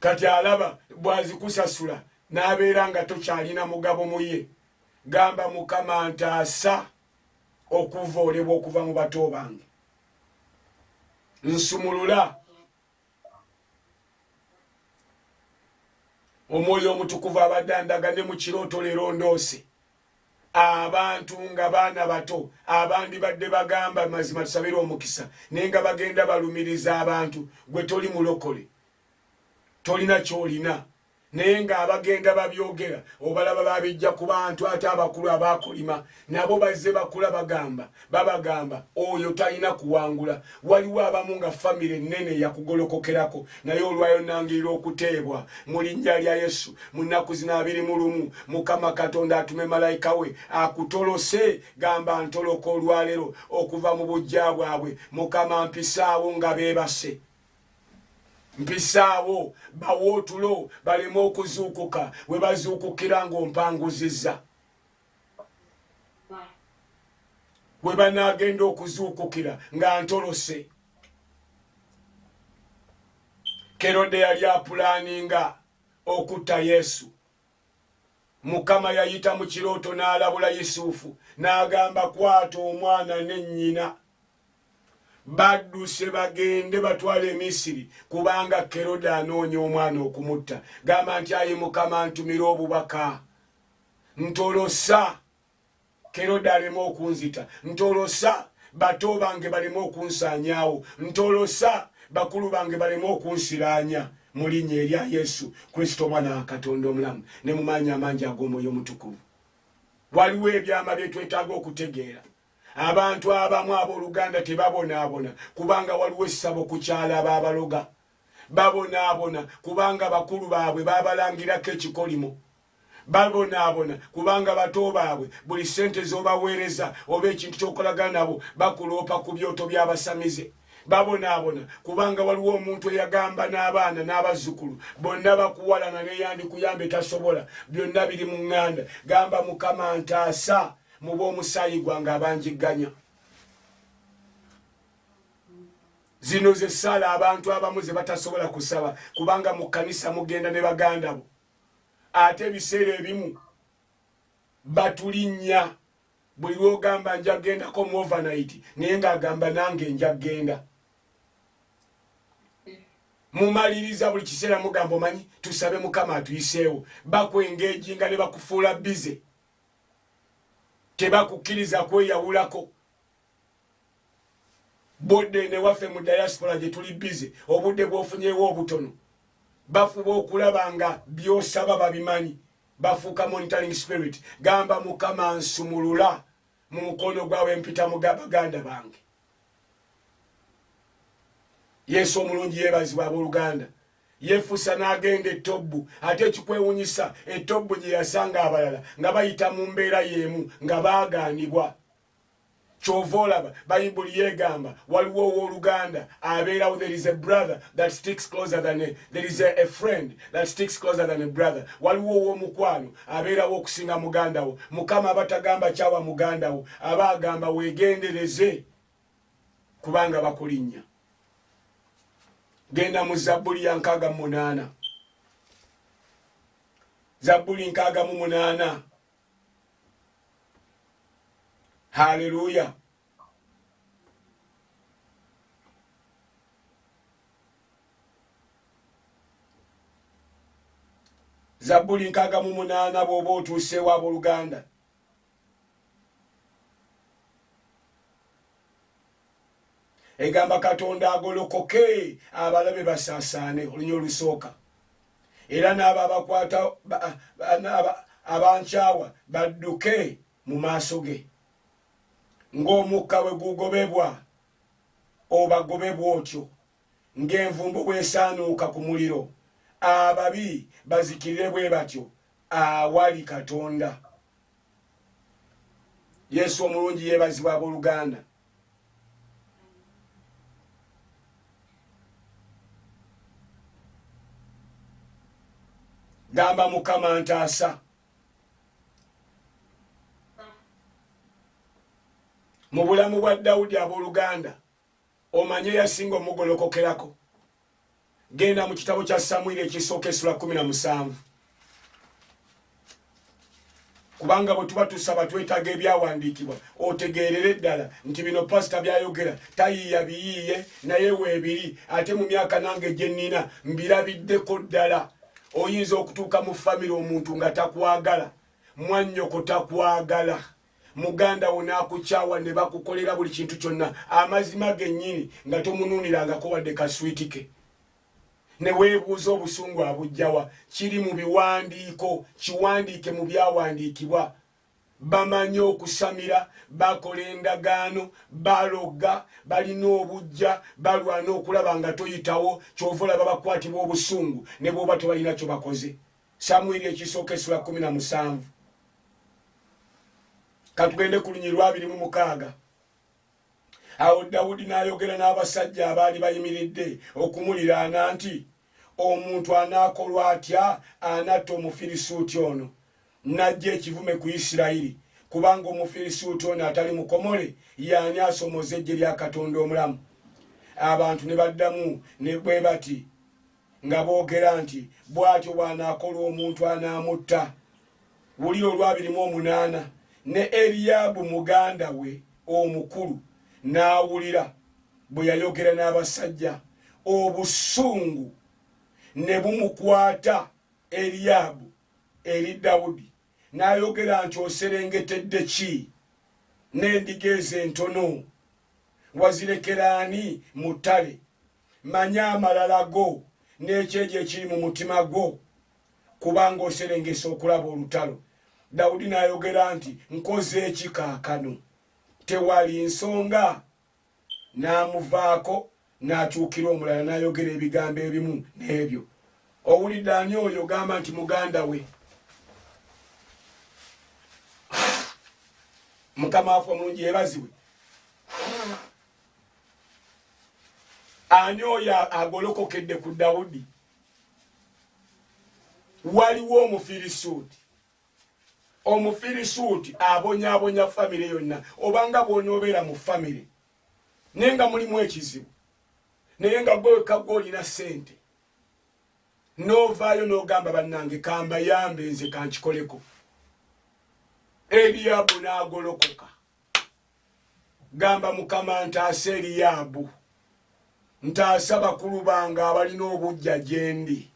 Kati alaba bwazikusasula n'abeera nga tokyalina mugabo mu ye. Gamba Mukama ntaasa okuvoolebwa okuva mu bato bange. Nsumulula. Omwoyo omutukuvu abadandaga ne mu kirooto leero ndoose abantu nga baana bato abandi badde bagamba mazima tusabire omukisa, naye nga bagenda balumiriza abantu. Gwe toli mulokole, tolina kyolina, naye nga abagenda babyogera obalaba babijja ku bantu ate abakulu abakulima nabo bazze bakula babagamba oyo talina kuwangula. Waliwo abamu nga famire nnene yakugolokokerako, naye olwayo nangirira okuteebwa mu linnya lya Yesu. Mu nnaku zino 21 Mukama Katonda atume malayika we akutolose. Gamba ntoloka olwaleero okuva mu bujja bwabwe. Mukama mpisaawo nga beebase, mpisaawo bawootulo baleme okuzuukuka we bazuukukira ng'ompanguzizza. We banaagenda okuzuukukira nga ntolose. Kerode yali apulaaninga okutta Yesu. Mukama yayita mu kirooto n'alabula Yusufu n'agamba kwata omwana ne nnyina badduse bagende batwale Misiri, kubanga Kerode anoonya omwana okumutta. Gamba nti ayi Mukama ntumira obubaka, ntolosa Kerode aleme okunzita, ntolosa bato bange baleme okunsaanyaawo, ntolosa bakulu bange baleme okunsiraanya. Mu linnya erya Yesu Kristo Mwana wa Katonda omulamu ne mu maanyi amangi ag'Omwoyo Omutukuvu. Waliwo ebyama bye twetaaga okutegeera. Abantu abamu ab'oluganda tebabonaabona kubanga waliwo essabo ku kyala ab'abaloga. Babonaabona kubanga bakulu baabwe babalangirako ekikolimo. Babonaabona kubanga bato baabwe buli ssente z'obaweereza oba ekintu ky'okolagana nabo bakuloopa ku byoto by'abasamize. Babonaabona kubanga waliwo omuntu eyagamba n'abaana n'abazzukulu bonna bakuwalana neyandikuyambe tasobola, byonna biri mu ŋŋanda. Gamba Mukama ntaasa mu b'omusaayi gwange abanjigganya. Zino ze ssala abantu abamu ze batasobola kusaba kubanga mu kkanisa mugenda ne baganda bo, ate ebiseera ebimu batulinnya. Buli lwogamba nja gendako mu overnight naye ng'agamba nange nja genda. Mumaliriza buli kiseera mugamba omanyi tusabe Mukama atuyiseewo. Bakwengejinga ne bakufuula bize, tebakukkiriza kweyawulako. Bodde ne waffe mu diaspora gye tuli bize, obudde bw'ofunyeewo obutono bafuba okulaba nga byosaba babimanyi bafuuka monitoring spirit. Gamba Mukama nsumulula mu mukono gwawe mpita mu baganda bange. Yesu omulungi yeebazibwa abooluganda. Yefusa n'agenda etobbu, ate ekikwewunyisa etobbu gye yasanga abalala nga bayita mu mbeera y'emu nga baagaanibwa. Kyova olaba Bayibuli yeegamba waliwo owooluganda abeerawo. There is a brother that sticks closer than there is a friend that sticks closer than a brother. Waliwo ow'omukwano abeerawo okusinga muganda wo. Mukama abatagamba kyawa muganda wo, aba agamba weegendereze kubanga bakulinnya. Genda mu Zabbuli ya 68. Zabbuli 68. Hallelujah. Zabbuli 68 bw'oba otuuseewo abooluganda. Egamba Katonda agolokoke abalabe basaasaane olunya olusooka. Era n'abo abakwata abankyawa badduke mu maaso ge. Ng'omukka bwe gugobebwa obagobebwa otyo, ng'envumbo bw'esaanuuka ku muliro, ababi bazikirire bwe batyo awali Katonda. Yesu omulungi yeebazibwa abooluganda. Gamba Mukama ntaasa. Mu bulamu bwa Dawudi abooluganda, omanye yasinga omugolokokerako. Genda mu kitabo kya Samwiri ekisooka essula 17. Kubanga bwe tuba tusaba twetaaga ebyawandiikibwa otegeerere ddala nti bino pasita byayogera tayiiya biyiiye naye weebiri, ate mu myaka nange gye nnina mbirabiddeko ddala. Oyinza okutuuka mu famire omuntu nga takwagala, mwannyoko takwagala, muganda wo n'akukyawa ne bakukolera buli kintu kyonna, amazima gennyini nga tomunuunirangako wadde kaswitike. Ne weebuuza obusungu abujjawa. Kiri mu biwandiiko, kiwandiike mu byawandiikibwa. Bamanyi okusamira, bakola endagaano, baloga, balina obujja, balwana okulaba nga toyitawo. Kyova olaba bakwatibwa obusungu ne bw'oba tebalina kyo bakoze. Samwiri ekisooka essula 17. Katugende ku lunyiri 26. Awo Dawudi n'ayogera n'abasajja abaali bayimiridde okumuliraana nti, omuntu anaakolwa atya anatta Omufirisuuti ono n'ajja ekivume ku Isirayiri, kubanga Omufirisuuti ono atali mukomole y'ani asomoza eggye lya Katonda omulamu? Abantu ne baddamu ne bwe bati nga boogera nti, bw'atyo bw'anaakolwa omuntu anaamutta. Wulira 28. Ne Eriyaabu muganda we omukulu n'awulira bwe yayogera n'abasajja, obusungu ne bumukwata Eriyaabu eri Dawudi, n'ayogera nti, oserengetedde ki n'endiga ezo entono? Wazirekera ani mu ttale? Manya amalala go n'ekyejo ekiri mu mutima gwo, kubanga oserengese okulaba olutalo. Dawudi n'ayogera nti, nkoze eki kaakano? Tewali nsonga. N'amuvaako n'akyukira omulala n'ayogera ebigambo ebimu n'ebyo. Owulidde ani oyo? Gamba nti muganda we. Mukama waffe omulungi yeebazibwe. Ani oyo agolokokedde ku Dawudi? Waliwo Omufirisuuti. Omufirisuuti abonyaabonya famire yonna. Obanga bw'onoobeera mu famire naye nga mulimu ekizibu, naye nga gwe wekka gw'olina ssente, n'ovaayo n'ogamba bannange kambayambe nze kankikoleko. Eriyaabu n'agolokoka. Gamba Mukama ntaasa Eriyaabu, ntaasa bakulu bange abalina obujja gye ndi,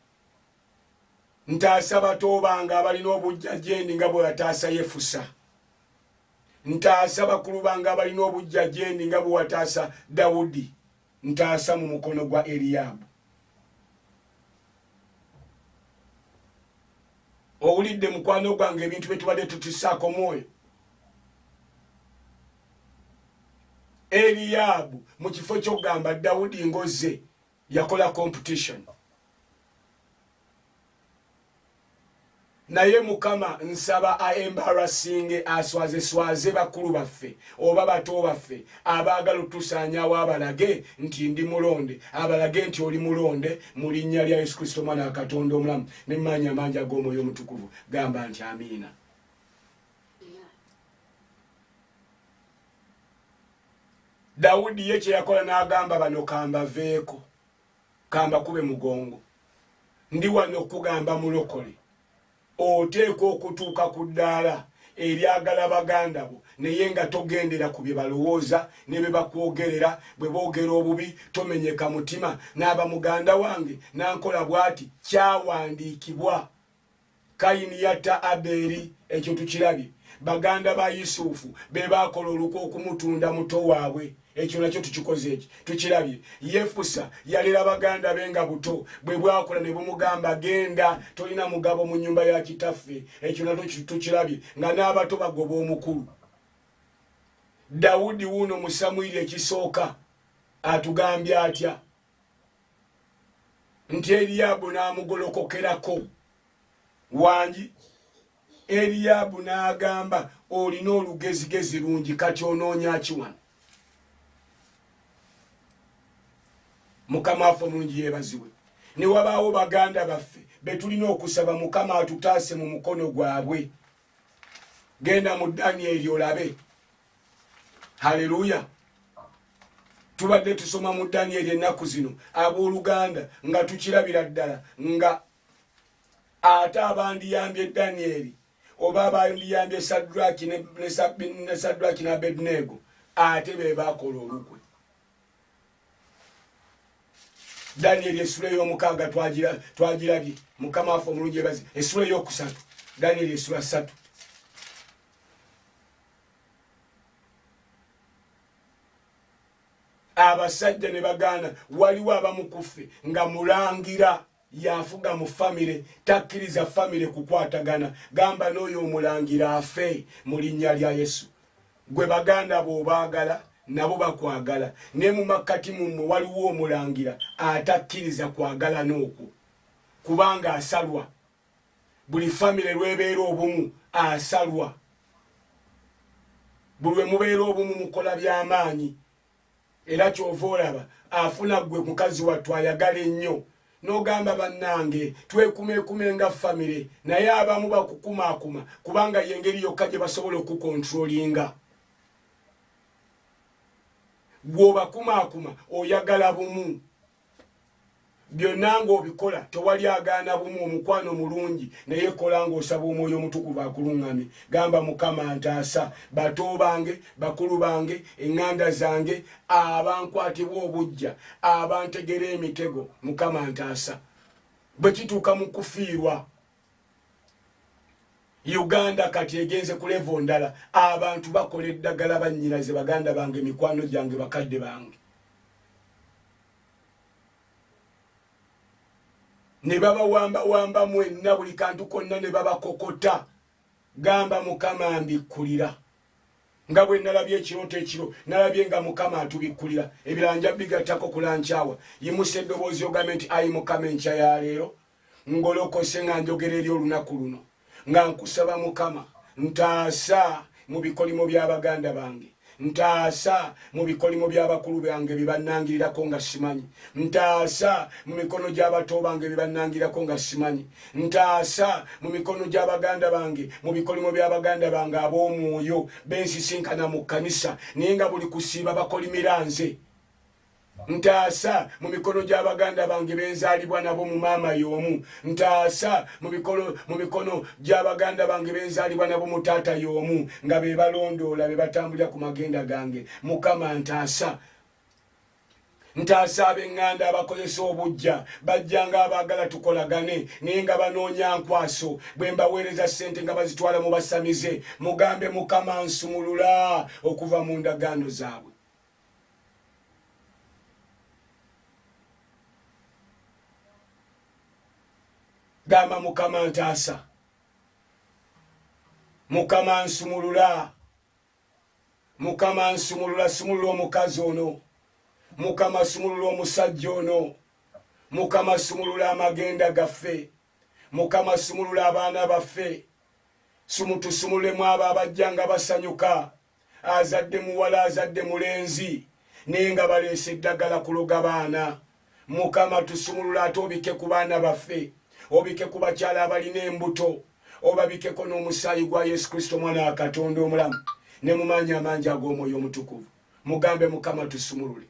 ntaasa bato bange abalina obujja gye ndi nga bwe wataasa Yefusa, ntaasa bakulu bange abalina obujja gye ndi nga bwe wataasa Dawudi, ntaasa mu mukono gwa Eriyaabu. owulidde mukwano gwange ebintu bye tubadde tutissaako mwoyo. Eliyabu mu kifo ky'okugamba Dawudi ngozze yakola competition. Naye Mukama nsaba aembarassinge aswaze bakulu baffe oba bato baffe abaagala otusaanyaawo abalage nti ndi mulonde, abalage nti oli mulonde mu linnya lya Yesu Kristo mwana wa Katonda omulamu n'emmanyi amangi ag'omwoyo omutukuvu. Gamba nti amiina. Dawudi ye kye yakola n'agamba bano kambaveeko, kambakube mugongo, ndi wano okugamba mulokole. Oteeka okutuuka ku ddaala eryagala baganda bo naye nga togendera ku bye balowooza ne bye bakwogerera. Bwe boogera obubi tomenyeka mutima. N'aba muganda wange nankola bw'ati. Kyawandiikibwa. Kayini yatta Aberi, ekyo tukirabye. Baganda ba Yusufu be baakola olukwe okumutunda muto waabwe, ekyo nakyo tukikoze eki tukirabye. Yefusa yalera baganda be nga buto, bwe bwakola ne bumugamba genda tolina mugabo mu nnyumba ya kitaffe, ekyo nakyo tukirabye nga n'abato bagoba omukulu. Dawudi wuno mu Samwiri ekisooka atugambye atya nti Eliyabu n'amugolokokerako wangi. Eliyabu n'agamba olina olugezigezi lungi, kati onoonya ki wano? Mukama waffe omulungi yeebazibwe. Ne wabaawo baganda baffe be tulina okusaba Mukama atutaase mu mukono gwabwe. Genda mu Danyeri olabe. Haleluya. Tubadde tusoma mu Danyeri ennaku zino abooluganda nga tukirabira ddala nga ate abandiyambye Danyeri oba abandiyambye Sadraki ne Sadraki na Abednego ate be baakola olukwe. Danyeri essula ey'omukaaga twagirabye. Mukama waffe omulungi yeebaze. Essula ey'okusatu Danyeri essula 3. Abasajja ne bagaana waliwo abamu kuffe nga mulangira yafuga mu famire, takkiriza famire kukwatagana. Gamba n'oyo omulangira afe mu linnya lya Yesu. Gwe baganda bw'obaagala nabo bakwagala. Ne mu makkati mummwe waliwo omulangira atakkiriza kwagala n'okwo, kubanga asalwa. Buli famire lwebeera obumu asalwa. Buli lwe mubeera obumu mukola by'amaanyi. Era kyova olaba afuna gwe mukazi wattu ayagala ennyo n'ogamba bannange twekumeekume nga famire, naye abamu bakukumaakuma kubanga y'engeri yokka gye basobola okukontrolinga. Bw'obakumaakuma oyagala bumu. Byonna ng'obikola tewali agaana bumu. Omukwano mulungi naye kola ng'osaba omwoyo omutukuvu akuluŋŋamye. Gamba Mukama ntaasa bato bange, bakulu bange, eŋŋanda zange, abankwatibwa obujja, abantegera emitego. Mukama ntaasa. Bwe kituuka mu kufiirwa Uganda kati egenze ku level ndala, abantu bakola eddagala bannyiraze baganda bange, mikwano gyange, bakadde bange. Ne babawamba mwenna buli kantu konna ne babakokota. Gamba Mukama mbikkulira. Nga bwe nalabye ekirooto ekiro nalabye nga Mukama atubikkulira. Ebiranja bigattako kulankyawa. Yimusa eddoboozi ogambe nti ayi Mukama enkya ya leero ngolokose nga njogera eri olunaku luno nga nkusaba Mukama ntaasa mu bikolimo by'abaganda bange, ntaasa mu bikolimo by'abakulu bange bibannangirirako nga simanyi, ntaasa mu mikono gy'abato bange bibannangirirako nga simanyi, ntaasa mu mikono gy'abaganda bange mu bikolimo by'abaganda bange ab'omwoyo bensisinkana mu kkanisa naye nga buli kusiiba bakolimira nze. Ntaasa mu mikono gy'abaganda bange benzaalibwa nabo mu maama y'omu. Ntaasa mu mikono gy'abaganda bange benzaalibwa nabo mu taata y'omu nga be balondoola be batambulira ku magenda gange. Mukama ntaasa. Ntaasa ab'eŋŋanda abakozesa obujja bajjanga abaagala tukolagane naye nga banoonya nkwaso. Bwe mbaweereza ssente nga bazitwala mu basamize, mugambe Mukama nsumulula okuva mu ndagaano zaabwe. Gamba Mukama ntaasa. Mukama nsumulula. Mukama nsumulula, sumulula omukazi ono. Mukama sumulula omusajja ono. Mukama sumulula amagenda gaffe. Mukama sumulula abaana baffe. Tusumulemu abo abajja nga basanyuka. Azadde muwala, azadde mulenzi. Naye nga baleese eddagala kuloga baana. Mukama tusumulula ate obike ku baana baffe. Obike ku bakyala abalina embuto. Obabikeko n'omusaayi gwa Yesu Kristo mwana wa Katonda omulamu. Ne mumanyi amangi ag'omwoyo omutukuvu. Mugambe Mukama tusumulule.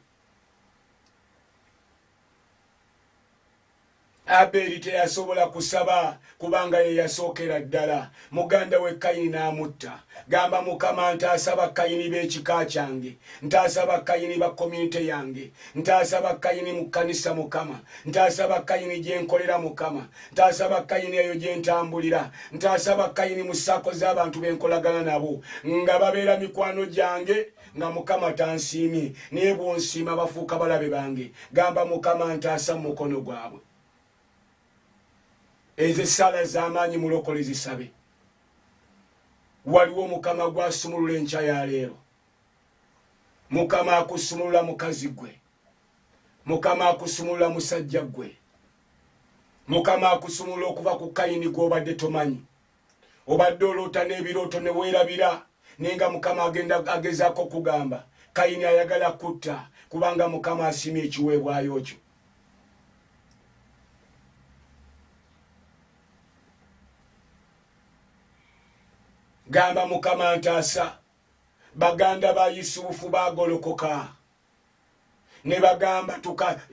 Abeli teyasobola kusaba kubanga ye yasookera ddala. Muganda we Kayini n'amutta. Gamba Mukama ntaasaba Kayini b'ekika kyange. Ntaasaba Kayini ba community yange. Ntaasaba Kayini mu kkanisa Mukama. Ntaasaba Kayini gye nkolera Mukama. Ntaasaba Kayini eyo gye ntambulira. Ntaasaba Kayini mu ssaako z'abantu be nkolagana nabo. Nga babeera mikwano gyange nga Mukama tansiimye. Naye bw'onsiima bafuuka balabe bange. Gamba Mukama ntaasa mu mukono gwabwe. Ezo essala z'amaanyi mulokole zisabe. Waliwo Mukama gw'asumulula enkya ya leero. Mukama akusumulula mukazi gwe. Mukama akusumulula musajja gwe. Mukama akusumulula okuva ku Kayini gw'obadde tomanyi. Obadde oloota n'ebirooto ne weerabira. Nenga Mukama agezaako kugamba Kayini ayagala kutta kubanga Mukama asimye ekiweebwayo kyo. Gamba Mukama ntaasa. Baganda ba Yusufu bagolokoka. Ne bagamba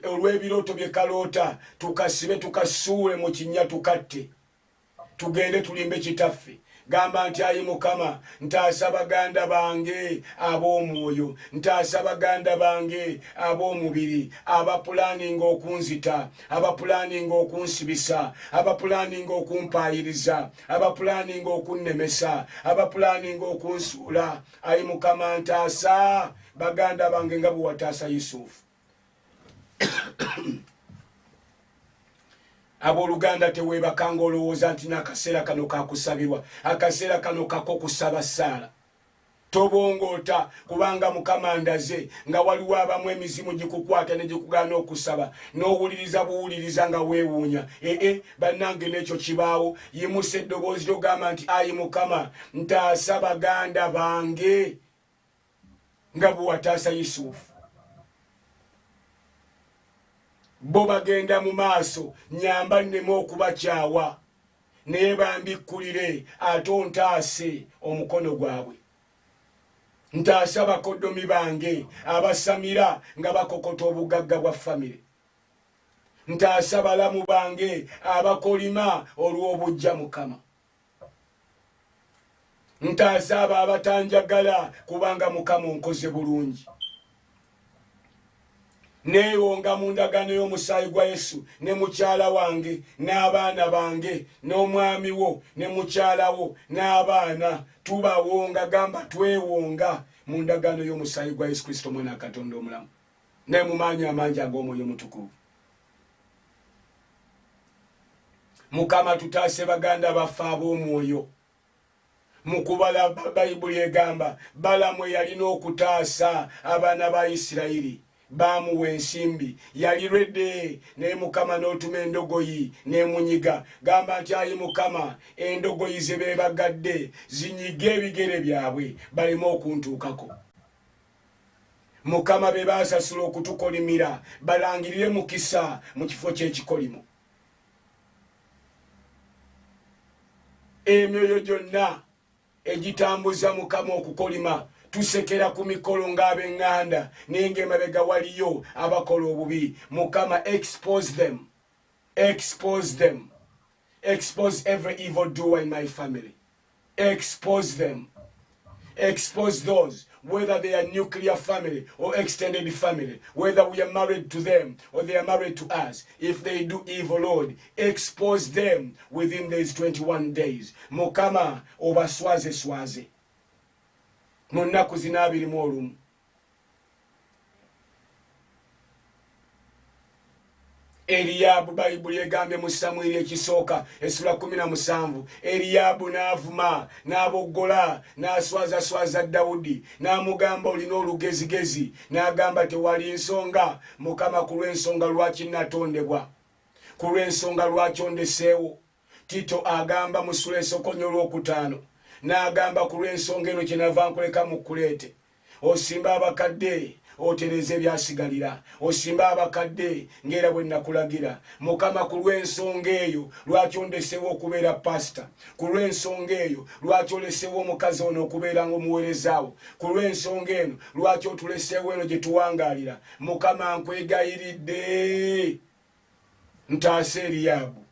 olw'ebirooto bye kaloota tukasibe tukasuule mu kinnya tukatte. Tugende tulimbe kitaffe. Gamba nti ayi Mukama ntaasa baganda bange ab'omwoyo. Ntaasa baganda bange ab'omubiri. Abapulaninga okunzita. Abapulaninga okunsibisa. Abapulaninga okumpaayiriza. Abapulaninga okunnemesa. Abapulaninga okunsuula. Ayi Mukama ntaasa baganda bange nga bwe wataasa Yusufu. Abooluganda teweebakanga olowooza nti n'akaseera kano kakusabirwa. Akaseera kano kako kusaba ssaala. Tobongoota kubanga Mukama ndaze nga waliwo abamu emizimu gikukwata ne gikugaana okusaba. N'owuliriza buwuliriza nga weewuunya. Bannange n'ekyo kibaawo. Yimusa eddoboozi ly'ogamba nti ayi Mukama ntaasa baganda bange nga bwe wataasa Yusufu. Bo bagenda mu maaso nyamba nneme okubakyawa. Naye bambikkulire ate ontaase omukono gwabwe. Ntaasa bakoddomi bange abasamira nga bakokota obugagga bwa famire. Ntaasa balamu bange abakolima olw'obujja Mukama. Ntaasa abo abatanjagala kubanga Mukama onkoze bulungi. Neewonga mu ndagaano y'omusaayi gwa Yesu ne mukyala wange n'abaana bange n'omwami wo ne mukyala wo n'abaana tubawonga. Gamba twewonga mu ndagaano y'omusaayi gwa Yesu Kristo mwana wa Katonda omulamu. Ne mumanyi amangi ag'omwoyo omutukuvu. Mukama tutaase baganda baffe ab'omwoyo. Mu kubala Bayibuli egamba Balamu yalina okutaasa abaana ba Isirayiri. Bamuwa ensimbi yali redde naye Mukama n'otuma endogoyi n'emunyiga. Gamba nti ayi Mukama endogoyi ze beebagadde zinyige ebigere byabwe baleme okuntuukako. Mukama be baasasula okutukolimira balangirire mukisa mu kifo ky'ekikolimo. Emyoyo gyonna egitambuza Mukama okukolima tusekera ku mikolo ng'ab'eŋŋanda naye ng'emabega waliyo abakola obubi. Mukama expose them. Expose them. Expose every evil doer in my family. Expose them. Expose those, whether they are nuclear family or extended family, whether we are married to them or they are married to us. If they do evil, Lord, expose them within these 21 days. Mukama obaswaze swaze. Mu nnaku zino 21. Eliyabu Bayibuli egambye mu Samwiri ekisooka essula 17 Eliyabu n'avuma n'aboggola n'aswaza Dawudi n'amugamba olina olugezigezi n'agamba tewali nsonga Mukama ku lw'ensonga lwaki natondebwa ku lw'ensonga lwaki ondeseewo. Tito agamba mu ssula esookonyo olwokutaano n'agamba ku lw'ensonga eno kyenava nkoleka mu Kuleete osimba abakadde otereze ebyasigalira osimba abakadde ngera bwe nakulagira. Mukama ku lw'ensonga eyo lwaki ondeseewo okubeera pasita, ku lw'ensonga eyo lwaki oleseewo omukazi ono okubeera ng'omuweerezaawo, ku lw'ensonga eno lwaki otuleseewo eno gye tuwangaalira. Mukama nkwegayiridde ntaasa Eliyabu,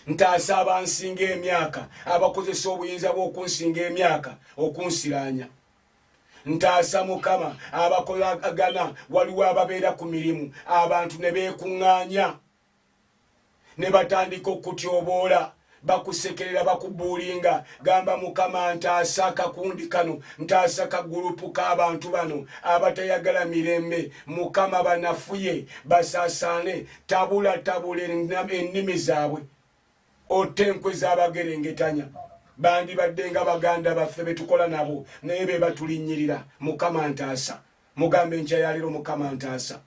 ntaasa abansinga emyaka abakozesa obuyinza bw'okunsinga emyaka okunsiraanya. Ntaasa Mukama abakolagana waliwo ababeera ku mirimu abantu ne beekuŋŋaanya ne batandika okutyoboola bakusekerera bakubuulinga. Gamba Mukama ntaasa akakundi kano, ntaasa kagurupu k'abantu bano abatayagala mirembe. Mukama banafuye basaasaane, tabula ennimi zaabwe otte enkwe z'abagerengetanya. Bandi baddenga baganda baffe betukola nabo naye be batulinnyirira. Mukama ntaasa, mugambe enkya ya leero Mukama ntaasa.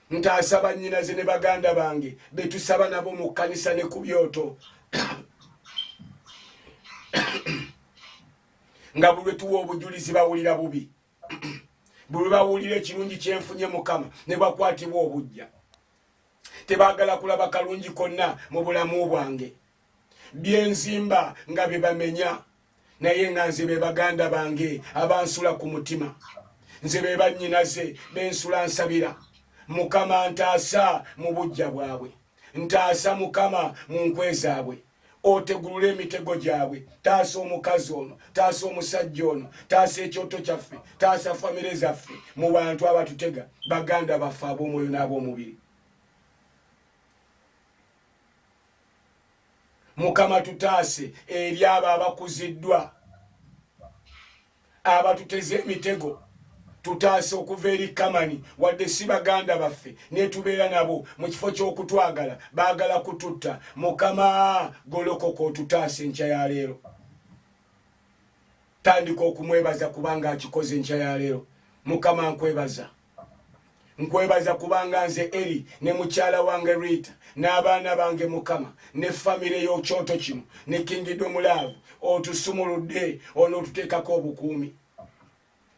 Ntaasa bannyinaze ne baganda bange betusaba nabo mu kkanisa ne ku byoto nga buli lwe tuwa obujulizi bawulira bubi buli bawulira ekirungi kyenfunye Mukama ne bakwatibwa obujja. Tebaagala kulaba kalungi konna mu bulamu bwange. Byenzimba nga bebamenya naye nga nze be baganda bange abansula ku mutima, nze be bannyinaze bensula nsabira. Mukama ntaasa mu bujja bwabwe, ntaasa Mukama mu nkwe zaabwe, otegulula emitego gyabwe. Taasa omukazi ono, taasa omusajja ono, taasa ekyoto kyaffe, taasa famire zaffe mu bantu abatutega baganda baffe ab'omwoyo n'ab'omubiri. Mukama tutaase eri abo abakuziddwa abatuteze emitego. Tutaase okuva eri Kamani wadde si baganda baffe ne tubeera nabo mu kifo ky'okutwagala baagala kututta. Mukama golokoka otutaase enkya ya leero. Tandika okumwebaza kubanga akikoze enkya ya leero. Mukama nkwebaza, nkwebaza kubanga nze Eri ne mukyala wange Rita n'abaana bange Mukama ne famire y'okyoto kino ne Kingiddo Mulaavu otusumuludde onootuteekako obukuumi.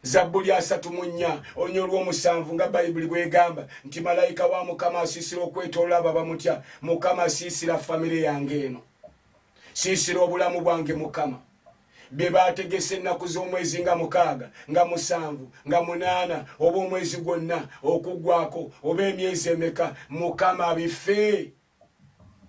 Zabbuli 34 olunya olw'omusanvu nga Bayibuli bw'egamba nti malayika wa Mukama asiisira okwetoloola abo abamutya. Mukama asiisira famire yange eno, siisira obulamu bwange Mukama. Be baategese ennaku z'omwezi nga 6 nga 7 nga 8 oba omwezi gwonna okuggwako oba emyezi emeka. Mukama bife.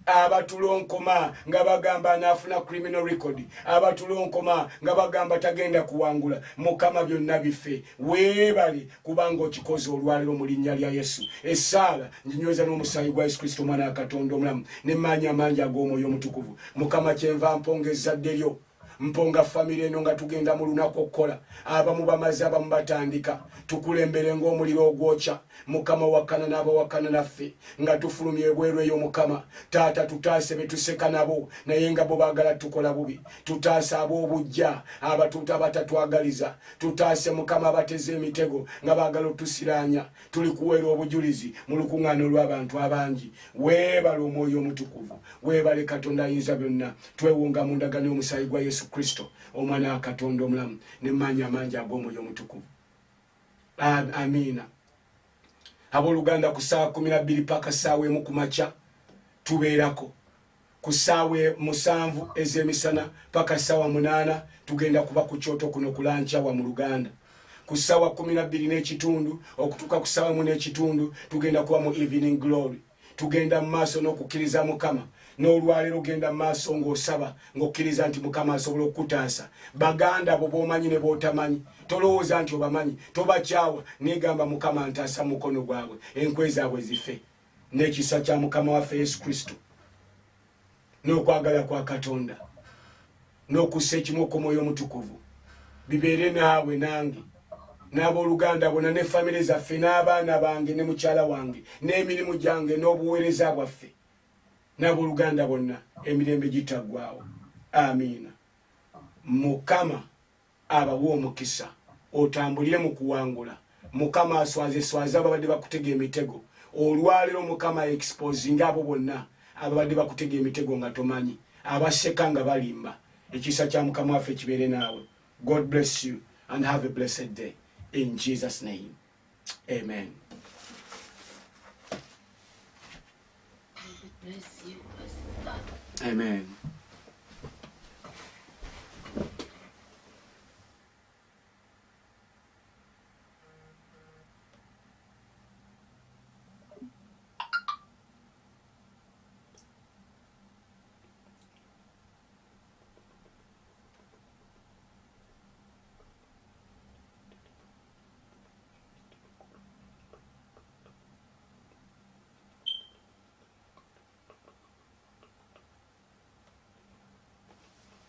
Abatulonkoma nga bagamba anaafuna criminal record, abatulonkoma nga bagamba tagenda kuwangula. Mukama byonna bife. Weebale kubanga okikoze olwaleero mu linnya lya Yesu. Essaala njinyweza n'omusaayi gwa Yesu Kristo omwana wa Katonda omulamu n'emaanyi amangi ag'omwoyo omutukuvu. Mukama kyenva mponga ezzadde lyo, mponga famire eno nga tugenda mu lunaku okukola. Abamu bamaze abamu batandika. Tukulembere ng'omuliro ogwokya. Mukama wakana n'abawakana naffe nga tufulumye ebweru eyo. Mukama taata tutaase betuseka nabo naye nga bo baagala tukola bubi. Tutaase ab'obujja abatuuta abatatwagaliza. Tutaase Mukama abateze emitego nga baagala otusiraanya. Tuli kuweera obujulizi mu lukuŋŋaana olw'abantu abangi. Weebale omwoyo omutukuvu, weebale Katonda ayinza byonna. Twewunga mu ndagaano y'omusaayi gwa Yesu Kristo omwana wa Katonda omulamu n'emaanyi amangi ag'omwoyo omutukuvu. Amiina. Abooluganda ku ssaawa 12 paka ssaawa 1 ku makya tubeerako. Ku ssaawa 7 ez'emisana paka ssaawa 8 tugenda kuba ku kyoto kuno ku Lankyawa mu Luganda. Ku ssaawa 12:30 okutuuka ku ssaawa 1:30 tugenda kuba mu Evening Glory. Tugenda mu maaso n'okukkiriza Mukama. N'olwaleero genda mu maaso ng'osaba ng'okkiriza nti Mukama asobola okutaasa. Baganda abo b'omanyi ne b'otamanyi tolowooza nti obamanyi, tobakyawa, negamba Mukama ntaasa mukono gwabwe, enkwe zaabwe zife. N'ekisa kya Mukama waffe Yesu Kristo n'okwagala kwa Katonda n'okussa ekimu kw'omwoyo omutukuvu bibeere naawe nange n'abooluganda bonna ne famire zaffe n'abaana bange ne mukyala wange n'emirimu gyange n'obuweereza bwaffe n'abooluganda bonna emirembe gitaggwaawo. Amiina. Mukama abawa omukisa otambulire mu kuwangula. Mukama aswaze ababadde bakutega emitego. Olwaleero Mukama exposing abo bonna ababadde bakutega emitego nga tomanyi, abaseka nga balimba. Ekisa kya Mukama waffe kibeere naawe. God bless you and have a blessed day. In Jesus' name. Amen. God bless you. Amen.